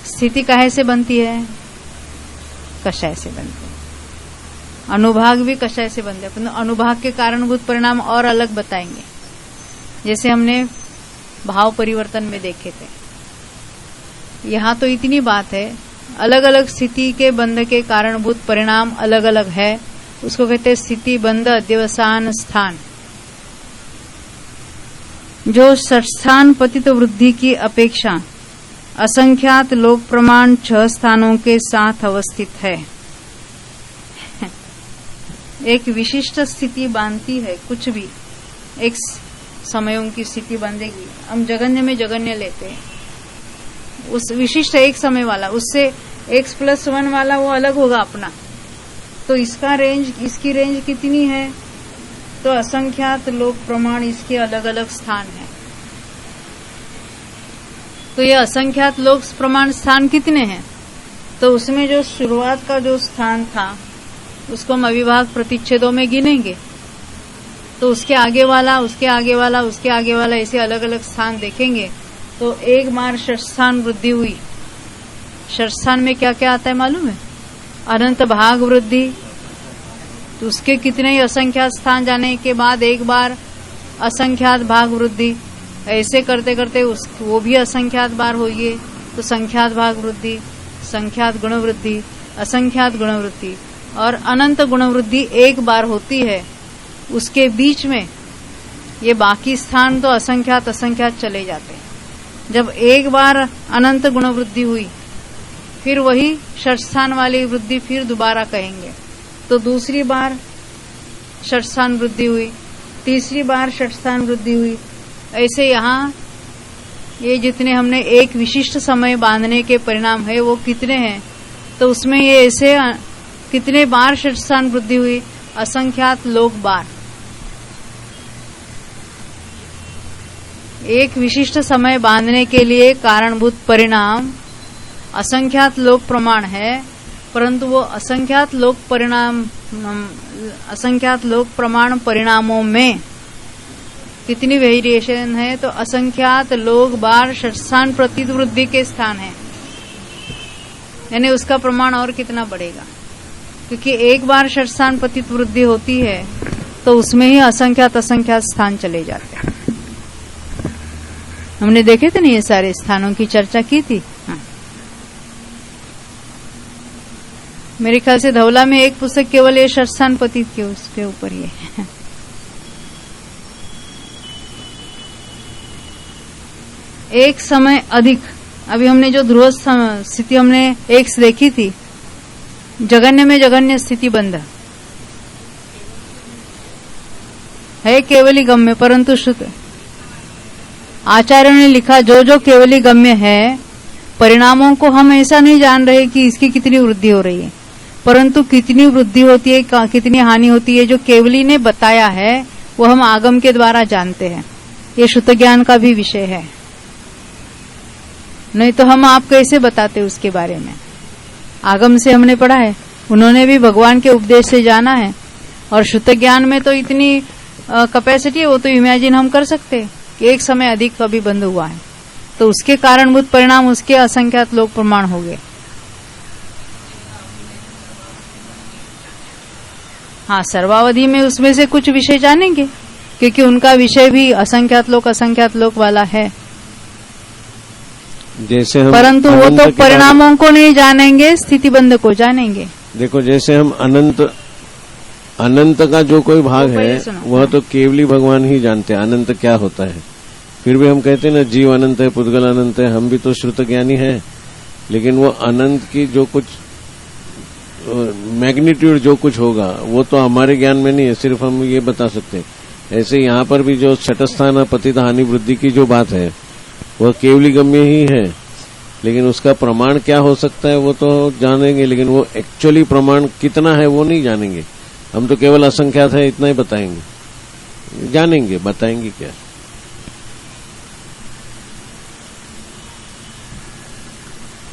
स्थिति काहे से बनती है? कषाय से बनती है। अनुभाग भी कषाय से बनते हैं, अनुभाग के कारणभूत परिणाम और अलग बताएंगे, जैसे हमने भाव परिवर्तन में देखे थे। यहां तो इतनी बात है, अलग अलग स्थिति के बंध के कारणभूत परिणाम अलग अलग है, उसको कहते हैं स्थिति बंध अध्यवसान स्थान। जो षष्ठान पतित वृद्धि की अपेक्षा असंख्यात लोक प्रमाण 6 स्थानों के साथ अवस्थित है। एक विशिष्ट स्थिति बांधती है, कुछ भी एक समयों की स्थिति बांधेगी। हम जघन्य में जघन्य लेते हैं, उस विशिष्ट एक समय वाला, उससे x+1 वाला वो अलग होगा अपना। तो इसका रेंज, इसकी रेंज कितनी है? तो असंख्यात लोक प्रमाण इसके अलग अलग स्थान है। तो ये असंख्यात लोक प्रमाण स्थान कितने हैं? तो उसमें जो शुरुआत का जो स्थान था उसको हम अविभाग प्रतिच्छेदों में गिनेंगे, तो उसके आगे वाला, उसके आगे वाला, उसके आगे वाला, ऐसे अलग अलग स्थान देखेंगे। तो एक बार षष्ठान वृद्धि हुई। षष्ठान में क्या क्या आता है मालूम है? अनंत भाग वृद्धि, तो उसके कितने ही असंख्यात स्थान जाने के बाद एक बार असंख्यात भाग वृद्धि, ऐसे करते करते वो भी असंख्यात बार होइए तो संख्यात भाग वृद्धि, संख्यात गुण वृद्धि, असंख्यात गुण वृद्धि और अनंत गुण वृद्धि एक बार होती है। उसके बीच में ये बाकी स्थान तो असंख्यात असंख्यात चले जाते हैं। जब एक बार अनंत गुण वृद्धि हुई, फिर वही षठ स्थान वाली वृद्धि फिर दोबारा कहेंगे, तो दूसरी बार षठ स्थान वृद्धि हुई, तीसरी बार षठ स्थान वृद्धि हुई। ऐसे यहाँ ये जितने हमने एक विशिष्ट समय बांधने के परिणाम है वो कितने हैं, तो उसमें ये ऐसे कितने बार षठ स्थान वृद्धि हुई, असंख्यात लोक बार। एक विशिष्ट समय बांधने के लिए कारणभूत परिणाम असंख्यात लोक प्रमाण है, परंतु वो असंख्यात लोक प्रमाण परिणामों में कितनी वेरिएशन है, तो असंख्यात लोक बार षठ स्थान प्रतीत वृद्धि के स्थान है, यानी उसका प्रमाण और कितना बढ़ेगा, क्योंकि एक बार षठ स्थान प्रतीत वृद्धि होती है तो उसमें ही असंख्यात असंख्यात स्थान चले जाते हैं। हमने देखे थे ना, ये सारे स्थानों की चर्चा की थी। हाँ। मेरे ख्याल से धौला में एक पुस्तक केवल ये षठ स्थान पतित के उसके ऊपर ये है। एक समय अधिक, अभी हमने जो ध्रुव स्थिति हमने एक देखी थी, जगन्य में जगन्य स्थिति बंध है केवली गम्य, परंतु शुद्ध। आचार्यों ने लिखा जो जो केवली गम्य है, परिणामों को हम ऐसा नहीं जान रहे कि इसकी कितनी वृद्धि हो रही है, परंतु कितनी वृद्धि होती है, कितनी हानि होती है, जो केवली ने बताया है वो हम आगम के द्वारा जानते हैं। ये शुद्ध ज्ञान का भी विषय है, नहीं तो हम आप कैसे बताते उसके बारे में। आगम से हमने पढ़ा है, उन्होंने भी भगवान के उपदेश से जाना है, और शुद्ध ज्ञान में तो इतनी कैपेसिटी है, वो तो इमेजिन हम कर सकते कि एक समय अधिक कभी बंद हुआ है, तो उसके कारणभूत परिणाम उसके असंख्यात लोक प्रमाण हो गए। हाँ, सर्वावधि में उसमें से कुछ विषय जानेंगे, क्योंकि उनका विषय भी असंख्यात लोक वाला है। जैसे हम परंतु वो तो परिणामों को नहीं जानेंगे, स्थिति बंध को जानेंगे। देखो, जैसे हम अनंत का जो कोई भाग है वह तो केवली भगवान ही जानते हैं अनंत क्या होता है। फिर भी हम कहते हैं ना, जीव अनंत है, पुद्गल अनंत है, हम भी तो श्रुत ज्ञानी है, लेकिन वो अनंत की जो कुछ मैग्नीट्यूड जो कुछ होगा वो तो हमारे ज्ञान में नहीं है, सिर्फ हम ये बता सकते हैं। ऐसे यहाँ पर भी जो छठस्थान पतित हानि वृद्धि की जो बात है वह केवली गम्य ही है, लेकिन उसका प्रमाण क्या हो सकता है वो तो जानेंगे, लेकिन वो एक्चुअली प्रमाण कितना है वो नहीं जानेंगे। हम तो केवल असंख्यात है इतना ही बताएंगे, जानेंगे, बताएंगे क्या।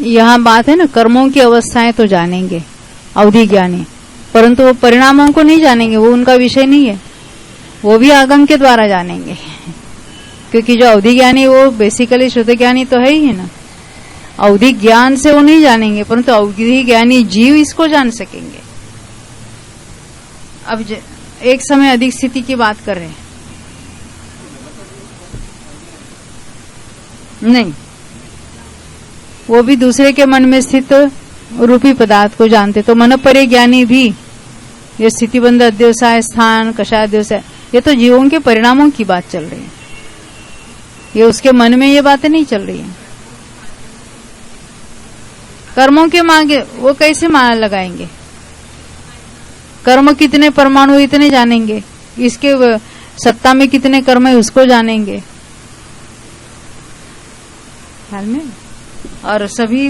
यहाँ बात है ना, कर्मों की अवस्थाएं तो जानेंगे अवधि ज्ञानी, परंतु वो परिणामों को नहीं जानेंगे, वो उनका विषय नहीं है, वो भी आगम के द्वारा जानेंगे। क्योंकि जो अवधि ज्ञानी वो बेसिकली शुद्ध ज्ञानी तो है ही है ना, अवधि ज्ञान से वो नहीं जानेंगे, परंतु अवधि ज्ञानी जीव इसको जान सकेंगे। अब एक समय अधिक स्थिति की बात कर रहे हैं, नहीं, वो भी दूसरे के मन में स्थित रूपी पदार्थ को जानते। तो मन परिज्ञानी भी ये स्थितिबंध अध्यवसाय स्थान कषाय अध्यवसाय, ये तो जीवों के परिणामों की बात चल रही है, ये उसके मन में ये बातें नहीं चल रही है। कर्मों के मांगे वो कैसे माला लगाएंगे, कर्म कितने परमाणु इतने जानेंगे, इसके सत्ता में कितने कर्म है उसको जानेंगे हाल में, और सभी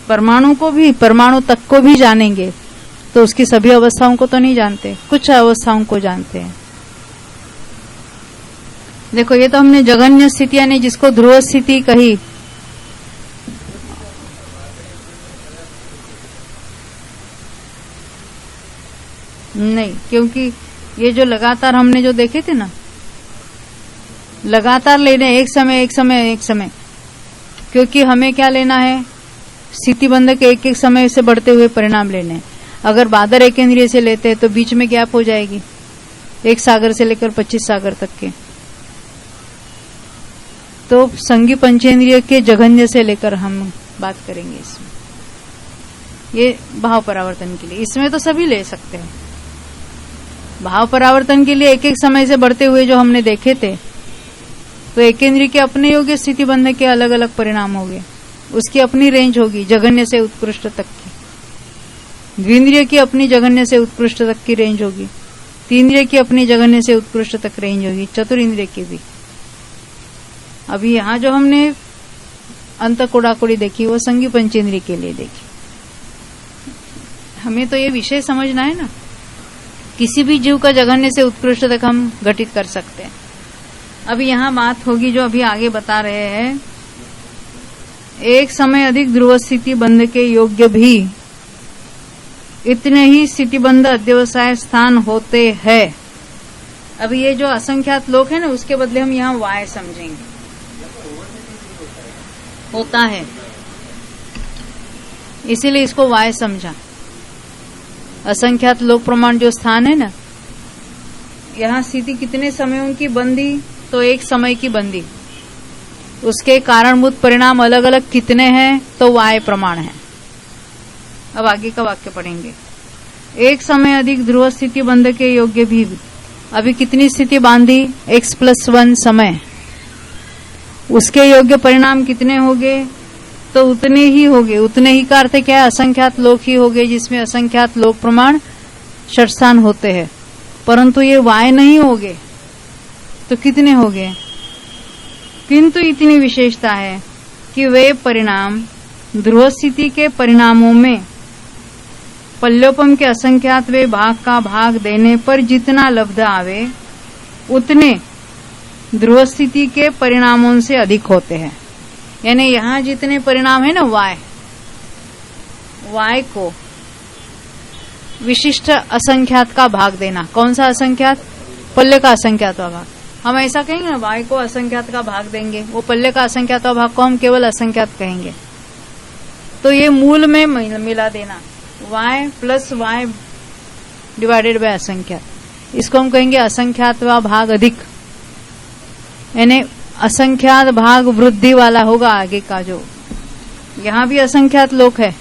परमाणु को भी, परमाणु तक को भी जानेंगे, तो उसकी सभी अवस्थाओं को तो नहीं जानते, कुछ अवस्थाओं को जानते हैं। देखो, ये तो हमने जगन्य स्थिति यानी जिसको ध्रुव स्थिति कही, नहीं, क्योंकि ये जो लगातार हमने जो देखे थे ना, लगातार लेने एक समय, क्योंकि हमें क्या लेना है, स्थिति बंध के एक एक समय से बढ़ते हुए परिणाम लेने हैं। अगर बादर एक इंद्रिय से लेते हैं तो बीच में गैप हो जाएगी, 1 सागर से लेकर 25 सागर तक के। तो संगी पंचेंद्रिय के जघन्य से लेकर हम बात करेंगे इसमें, ये भाव परावर्तन के लिए। इसमें तो सभी ले सकते हैं। भाव परावर्तन के लिए एक एक समय से बढ़ते हुए जो हमने देखे थे, तो एकेंद्रिय के अपने योग्य स्थिति बंधन के अलग अलग परिणाम होंगे, उसकी अपनी रेंज होगी जघन्य से उत्कृष्ट तक की। द्विंद्रिय की अपनी जघन्य से उत्कृष्ट तक की रेंज होगी, तीन्द्रिय की अपनी जघन्य से उत्कृष्ट तक रेंज होगी, चतुरिंद्रिय की भी। अभी यहाँ जो हमने अंत कोड़ाकोड़ी देखी वो संगी पंचेंद्रिय के लिए देखी। हमें तो ये विषय समझना है ना, किसी भी जीव का जघन्य से उत्कृष्ट तक हम घटित कर सकते हैं। अभी यहाँ बात होगी जो अभी आगे बता रहे हैं, एक समय अधिक ध्रुव स्थिति बंध के योग्य भी इतने ही स्थितिबंध अध्यवसाय स्थान होते हैं। अभी ये जो असंख्यात लोक है ना, उसके बदले हम यहाँ वाय समझेंगे, होता है, इसीलिए इसको वाय समझा। असंख्यात लोक प्रमाण जो स्थान है ना, यहाँ स्थिति कितने समयों की बंदी, तो एक समय की बंदी, उसके कारणभूत परिणाम अलग अलग कितने हैं, तो वाय प्रमाण है। अब आगे का वाक्य पढ़ेंगे। एक समय अधिक ध्रुव स्थिति बंध के योग्य भी अभी कितनी स्थिति बांधी, x+1 समय, उसके योग्य परिणाम कितने होंगे, तो उतने ही होंगे। उतने ही का अर्थ क्या है, असंख्यात लोक ही होंगे, जिसमें असंख्यात लोक प्रमाण षटस्थान होते हैं। परंतु ये वाय नहीं होंगे तो कितने होंगे, किंतु इतनी विशेषता है कि वे परिणाम ध्रुव स्थिति के परिणामों में पल्योपम के असंख्यात वे भाग का भाग देने पर जितना लब्ध आवे, उतने ध्रुव स्थिति के परिणामों से अधिक होते हैं। यानी यहाँ जितने परिणाम है ना, वाय को विशिष्ट असंख्यात का भाग देना। कौन सा असंख्यात, पल्ले का असंख्यात भाग। हम ऐसा कहेंगे ना, वाय को असंख्यात का भाग देंगे, वो पल्ले का असंख्यात भाग को हम केवल असंख्यात कहेंगे। तो ये मूल में मिला देना, y plus y divided by असंख्यात, इसको हम कहेंगे असंख्यात व भाग अधिक। यानी असंख्यात भाग वृद्धि वाला होगा आगे का। जो यहाँ भी असंख्यात लोक है,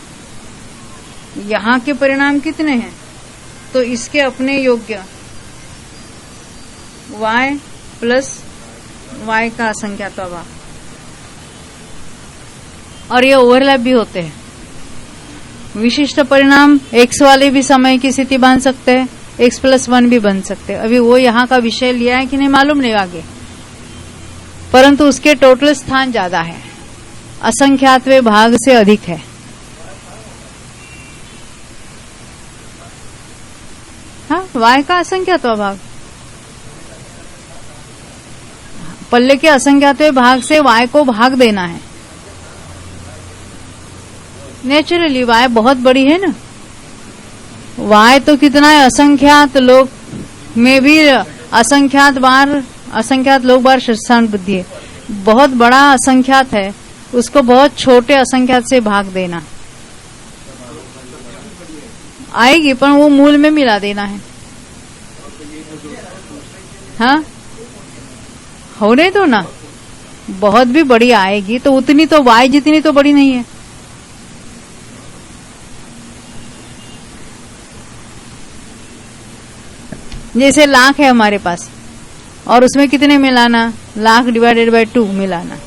यहाँ के परिणाम कितने हैं, तो इसके अपने योग्य y प्लस y का असंख्यात भाग, और ये ओवरलैप भी होते हैं। विशिष्ट परिणाम x वाले भी समय की स्थिति बन सकते हैं, x+1 भी बन सकते हैं। अभी वो यहाँ का विषय लिया है कि नहीं मालूम नहीं आगे, परंतु उसके टोटल स्थान ज्यादा है, असंख्यातवे भाग से अधिक है। हाँ, y का असंख्यातवा भाग, पल्ले के असंख्यातवे भाग से y को भाग देना है। नेचुरली y बहुत बड़ी है ना, y तो कितना है, असंख्यात लोक में भी असंख्यात लोक बार षटस्थान बुद्धि है, बहुत बड़ा असंख्यात है, उसको बहुत छोटे असंख्यात से भाग देना आएगी, पर वो मूल में मिला देना है। हाँ, होने दो ना, बहुत भी बड़ी आएगी तो उतनी तो y जितनी तो बड़ी नहीं है। जैसे लाख है हमारे पास, और उसमें कितने मिलाना, लाख डिवाइडेड बाय 2 मिलाना,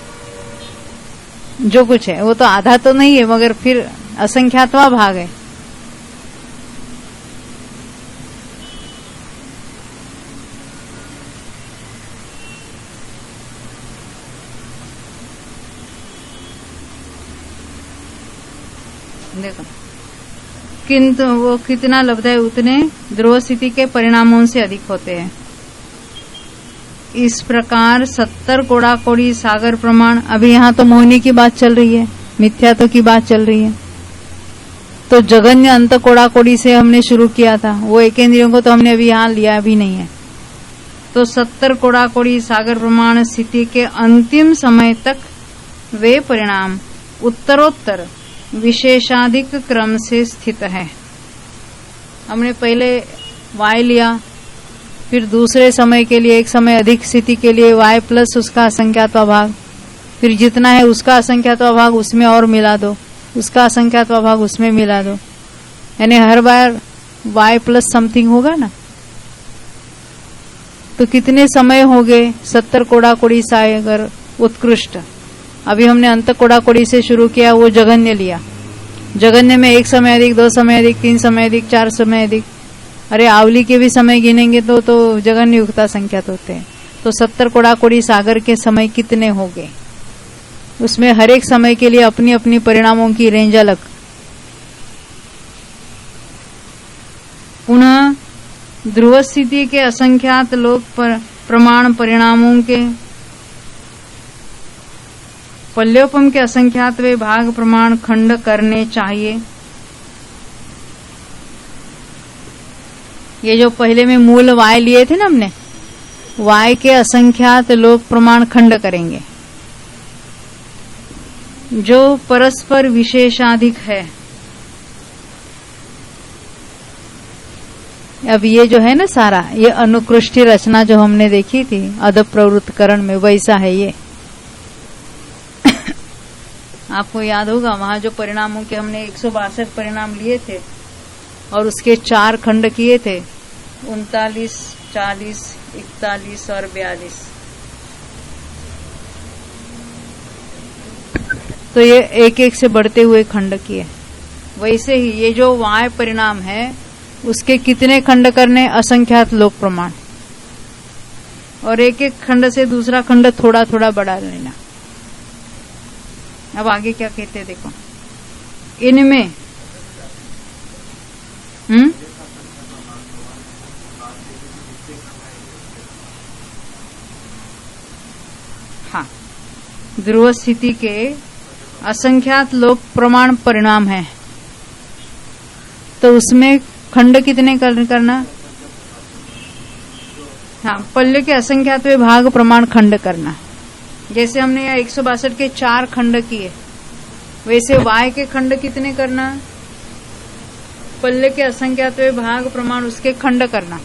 जो कुछ है वो तो आधा तो नहीं है, मगर फिर असंख्यातवा भाग है। देखो, किंतु वो कितना लब्ध है, उतने ध्रुव स्थिति के परिणामों से अधिक होते हैं। इस प्रकार 70 कोड़ाकोड़ी सागर प्रमाण, अभी यहाँ तो मोहिनी की बात चल रही है, मिथ्यात्व की बात चल रही है, तो जगन्य अंत कोड़ाकोड़ी से हमने शुरू किया था, वो एकेंद्रियों को तो हमने अभी यहाँ लिया भी नहीं है। तो 70 कोड़ाकोड़ी सागर प्रमाण स्थिति के अंतिम समय तक वे परिणाम उत्तरोत्तर विशेषाधिक क्रम से स्थित है। हमने पहले y लिया, फिर दूसरे समय के लिए एक समय अधिक स्थिति के लिए y प्लस उसका असंख्यात्वा भाग, फिर जितना है उसका असंख्यात्वा भाग उसमें और मिला दो, उसका असंख्यात्वा भाग उसमें मिला दो, यानी हर बार y प्लस समथिंग होगा ना। तो कितने समय हो गए? 70 कोड़ा कोड़ी सागर उत्कृष्ट। अभी हमने अंत कोड़ा कोड़ी से शुरू किया, वो जघन्य लिया। जघन्य में 1 समय अधिक, 2 समय अधिक, 3 समय अधिक, 4 समय अधिक। अरे आवली के भी समय गिनेंगे तो जघन्य युक्ता संख्यात होते हैं। तो 70 कोड़ा कोड़ी सागर के समय कितने हो गए? उसमें हर एक समय के लिए अपनी अपनी परिणामों की रेंज अलग। पुनः ध्रुव स्थिति के असंख्यात लोक प्रमाण परिणामों के पल्योपम के असंख्यात वे भाग प्रमाण खंड करने चाहिए। ये जो पहले में मूल y लिए थे ना हमने, y के असंख्यात लोक प्रमाण खंड करेंगे जो परस्पर विशेषाधिक है। अब ये जो है ना सारा, ये अनुकृष्टि रचना जो हमने देखी थी अध प्रवृत्तकरण में, वैसा है ये। आपको याद होगा वहां जो परिणामों के हमने 162 परिणाम लिए थे और उसके 4 खंड किए थे, 39, 40, 41 और 42। तो ये एक एक से बढ़ते हुए खंड किए। वैसे ही ये जो y परिणाम है उसके कितने खंड करने? असंख्यात लोक प्रमाण। और एक एक खंड से दूसरा खंड थोड़ा थोड़ा बढ़ा लेना। अब आगे क्या कहते हैं देखो, इनमें हाँ, ध्रुव स्थिति के असंख्यात लोक प्रमाण परिणाम है, तो उसमें खंड कितने करना? हाँ, पल्ले के असंख्यात वे भाग प्रमाण खंड करना। जैसे हमने यहाँ 162 के 4 खंड किए, वैसे y के खंड कितने करना? पल्ले के असंख्यात वे भाग प्रमाण उसके खंड करना।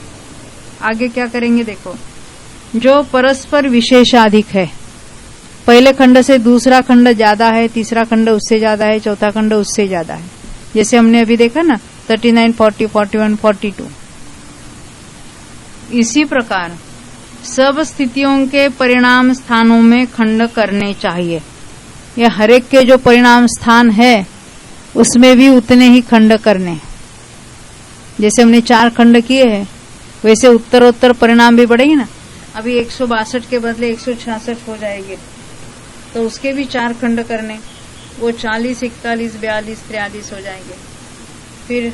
आगे क्या करेंगे देखो, जो परस्पर विशेषाधिक है। पहले खंड से दूसरा खंड ज्यादा है, तीसरा खंड उससे ज्यादा है, चौथा खंड उससे ज्यादा है। जैसे हमने अभी देखा ना 39, 40, 41, 42। इसी प्रकार सब स्थितियों के परिणाम स्थानों में खंड करने चाहिए। यह हर एक के जो परिणाम स्थान है उसमें भी उतने ही खंड करने। जैसे हमने 4 खंड किए हैं, वैसे उत्तरोत्तर परिणाम भी बढ़ेंगे ना। अभी 162 के बदले 166 हो जाएंगे, तो उसके भी 4 खंड करने, वो 40, 41, 42, 43 हो जाएंगे। फिर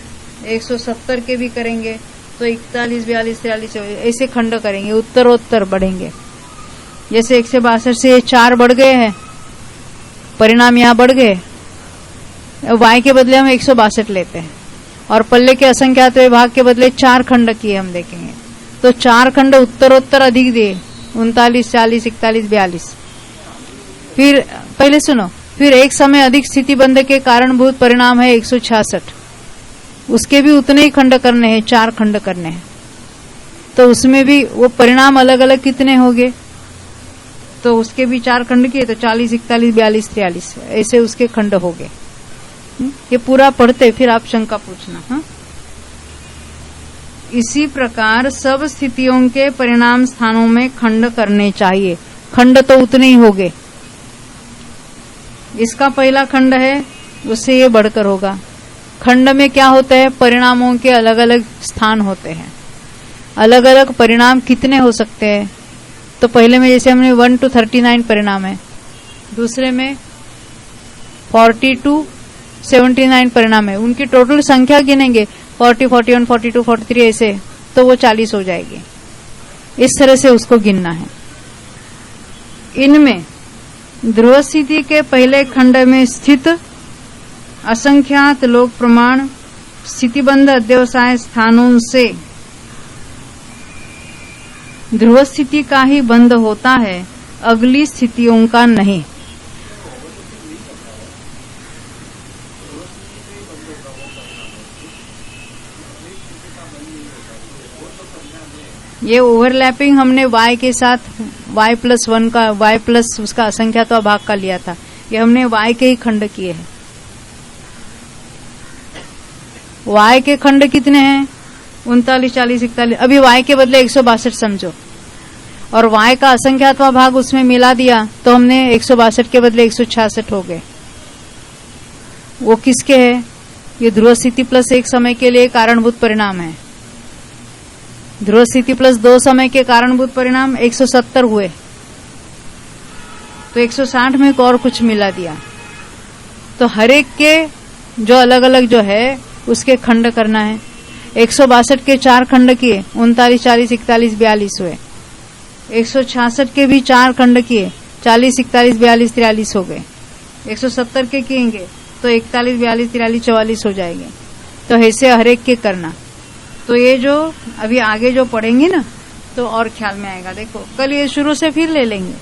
170 के भी करेंगे तो 41, 42, 43 ऐसे खंड करेंगे, उत्तरोत्तर बढ़ेंगे। जैसे 162 से 4 बढ़ गए हैं, परिणाम यहाँ बढ़ गए, y के बदले हम 162 लेते हैं और पल्ले के असंख्यात भाग के बदले 4 खंड किए हम देखेंगे, तो 4 खंड उत्तरोत्तर अधिक दिए, 39, 40, 41, 42। फिर पहले सुनो, फिर एक समय अधिक स्थिति बंध के कारणभूत परिणाम है 166, उसके भी उतने ही खंड करने हैं, 4 खंड करने हैं। तो उसमें भी वो परिणाम अलग अलग कितने हो गए, तो उसके भी 4 खंड किए, तो 40, 41, 42, 43 ऐसे उसके खंड हो गए। ये पूरा पढ़ते फिर आप शंका पूछना। हा? इसी प्रकार सब स्थितियों के परिणाम स्थानों में खंड करने चाहिए। खंड तो उतने ही हो गए। इसका पहला खंड है, उससे ये बढ़कर होगा। खंड में क्या होता है, परिणामों के अलग अलग स्थान होते हैं। अलग अलग परिणाम कितने हो सकते हैं, तो पहले में जैसे हमने 1 to 39 परिणाम है, दूसरे में 40 to 79 परिणाम है। उनकी टोटल संख्या गिनेंगे 40, 41, 42, 43 ऐसे, तो वो 40 हो जाएगी। इस तरह से उसको गिनना है। इनमें ध्रुव स्थिति के पहले खंड में स्थित असंख्यात लोक प्रमाण स्थितिबंध अध्यवसाय स्थानों से ध्रुव स्थिति का ही बंध होता है, अगली स्थितियों का नहीं। ये ओवरलैपिंग हमने y के साथ y+1 का y प्लस उसका असंख्यात्वा भाग का लिया था, ये हमने y के ही खंड किए हैं। y के खंड कितने हैं? 39, 40, 41। अभी y के बदले 162 समझो और y का असंख्यात्वा भाग उसमें मिला दिया तो हमने 162 के बदले 166 हो गए। वो किसके है? ये ध्रुव स्थिति प्लस 1 समय के लिए कारणभूत परिणाम है। ध्रुव स्थिति प्लस 2 समय के कारणभूत परिणाम 170 हुए, तो 160 में एक और कुछ मिला दिया। तो हर एक के जो अलग अलग जो है उसके खंड करना है। 162 के 4 खंड किए, 39, 40, 41, 42 हुए। 166 के भी 4 खंड किए, 40, 41, 42, 43 हो गए। 170 के किएंगे तो 41, 42, 43, 44 हो जाएंगे। तो ऐसे हर एक के करना। तो ये जो अभी आगे जो पढ़ेंगे ना तो और ख्याल में आएगा। देखो कल ये शुरू से फिर ले लेंगे।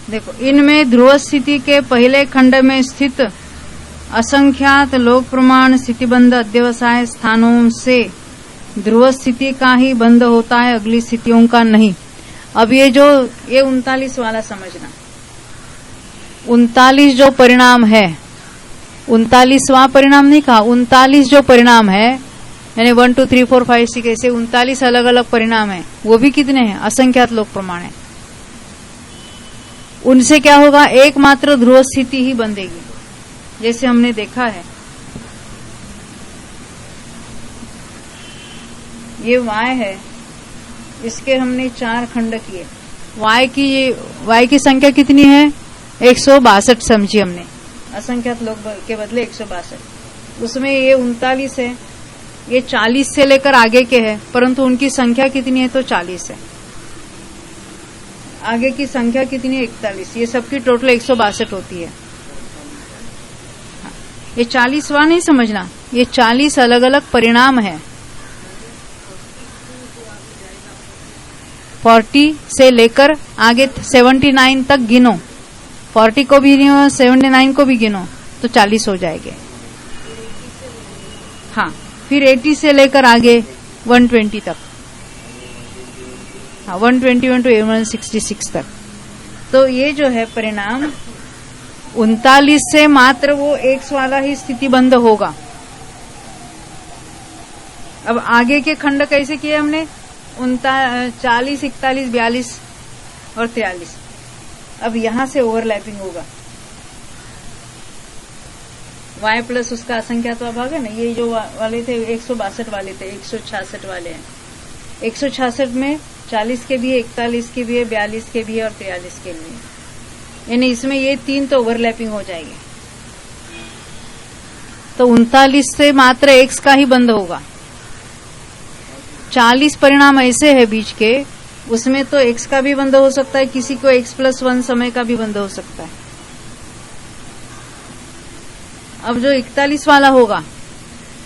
देखो इनमें ध्रुव स्थिति के पहले खंड में स्थित असंख्यात लोक प्रमाण स्थितिबंध अध्यवसाय स्थानों से ध्रुव स्थिति का ही बंध होता है, अगली स्थितियों का नहीं। अब ये 39 वाला समझना। 39 जो परिणाम है, 39वां परिणाम नहीं कहा, 39 जो परिणाम है यानी 1, 2, 3, 4, 5, 6 ऐसे 39 अलग अलग परिणाम है। वो भी कितने हैं? असंख्यात लोक प्रमाण है। उनसे क्या होगा? एकमात्र ध्रुव स्थिति ही बंधेगी, जैसे हमने देखा है। ये y है, इसके हमने 4 खंड किए। y की संख्या कितनी है? 162 समझी हमने, असंख्यात लोग के बदले 162। उसमें ये 39 है, ये 40 से लेकर आगे के है, परंतु उनकी संख्या कितनी है? तो 40 है। आगे की संख्या कितनी है? 41। ये सबकी टोटल 162 होती है। ये 40वां नहीं समझना, ये 40 अलग अलग परिणाम है। 40 से लेकर आगे 79 तक गिनो, 40 को भी गिनो, 79 को भी गिनो तो 40 हो जाएंगे। हाँ, फिर 80 से लेकर आगे 120 तक, हाँ 121 to 166 तक। तो ये जो है परिणाम 39 से मात्र वो x वाला ही स्थिति बंध होगा। अब आगे के खंड कैसे किए हमने? 40, 41, 42 और 43। अब यहां से ओवरलैपिंग होगा। y प्लस उसका असंख्यात्वा भाग है ना, ये जो वाले थे 162 वाले थे, 166 वाले हैं। 166 में 40 के भी है, 41 के भी है, 42 के भी है और 43 के भी है। यानी इसमें ये 3 तो ओवरलैपिंग हो जाएंगे। तो 39 से मात्र x का ही बंध होगा। 40 परिणाम ऐसे है बीच के, उसमें तो x का भी बंध हो सकता है, किसी को x+1 समय का भी बंध हो सकता है। अब जो 41 वाला होगा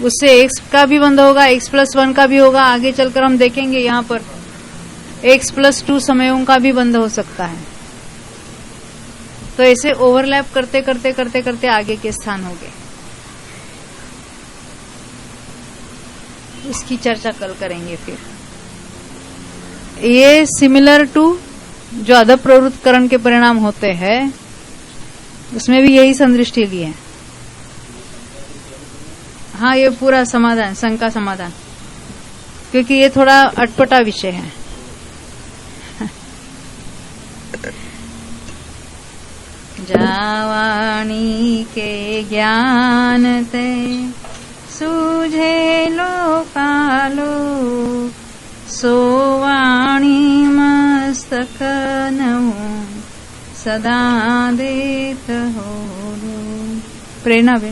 उससे x का भी बंध होगा, x+1 का भी होगा। आगे चलकर हम देखेंगे यहाँ पर x+2 समयों का भी बंध हो सकता है। तो ऐसे ओवरलैप करते करते करते करते आगे के स्थान हो गए। इसकी चर्चा कल करेंगे। फिर ये सिमिलर टू जो अधः प्रवृत्तकरण के परिणाम होते हैं उसमें भी यही संदृष्टि ली है। हाँ, ये पूरा समाधान, शंका समाधान, क्योंकि ये थोड़ा अटपटा विषय है। जावाणी के ज्ञान ते सूझे लोकालो, सोवाणी मस्तक नमो सदा देत हो। प्रेरणा बे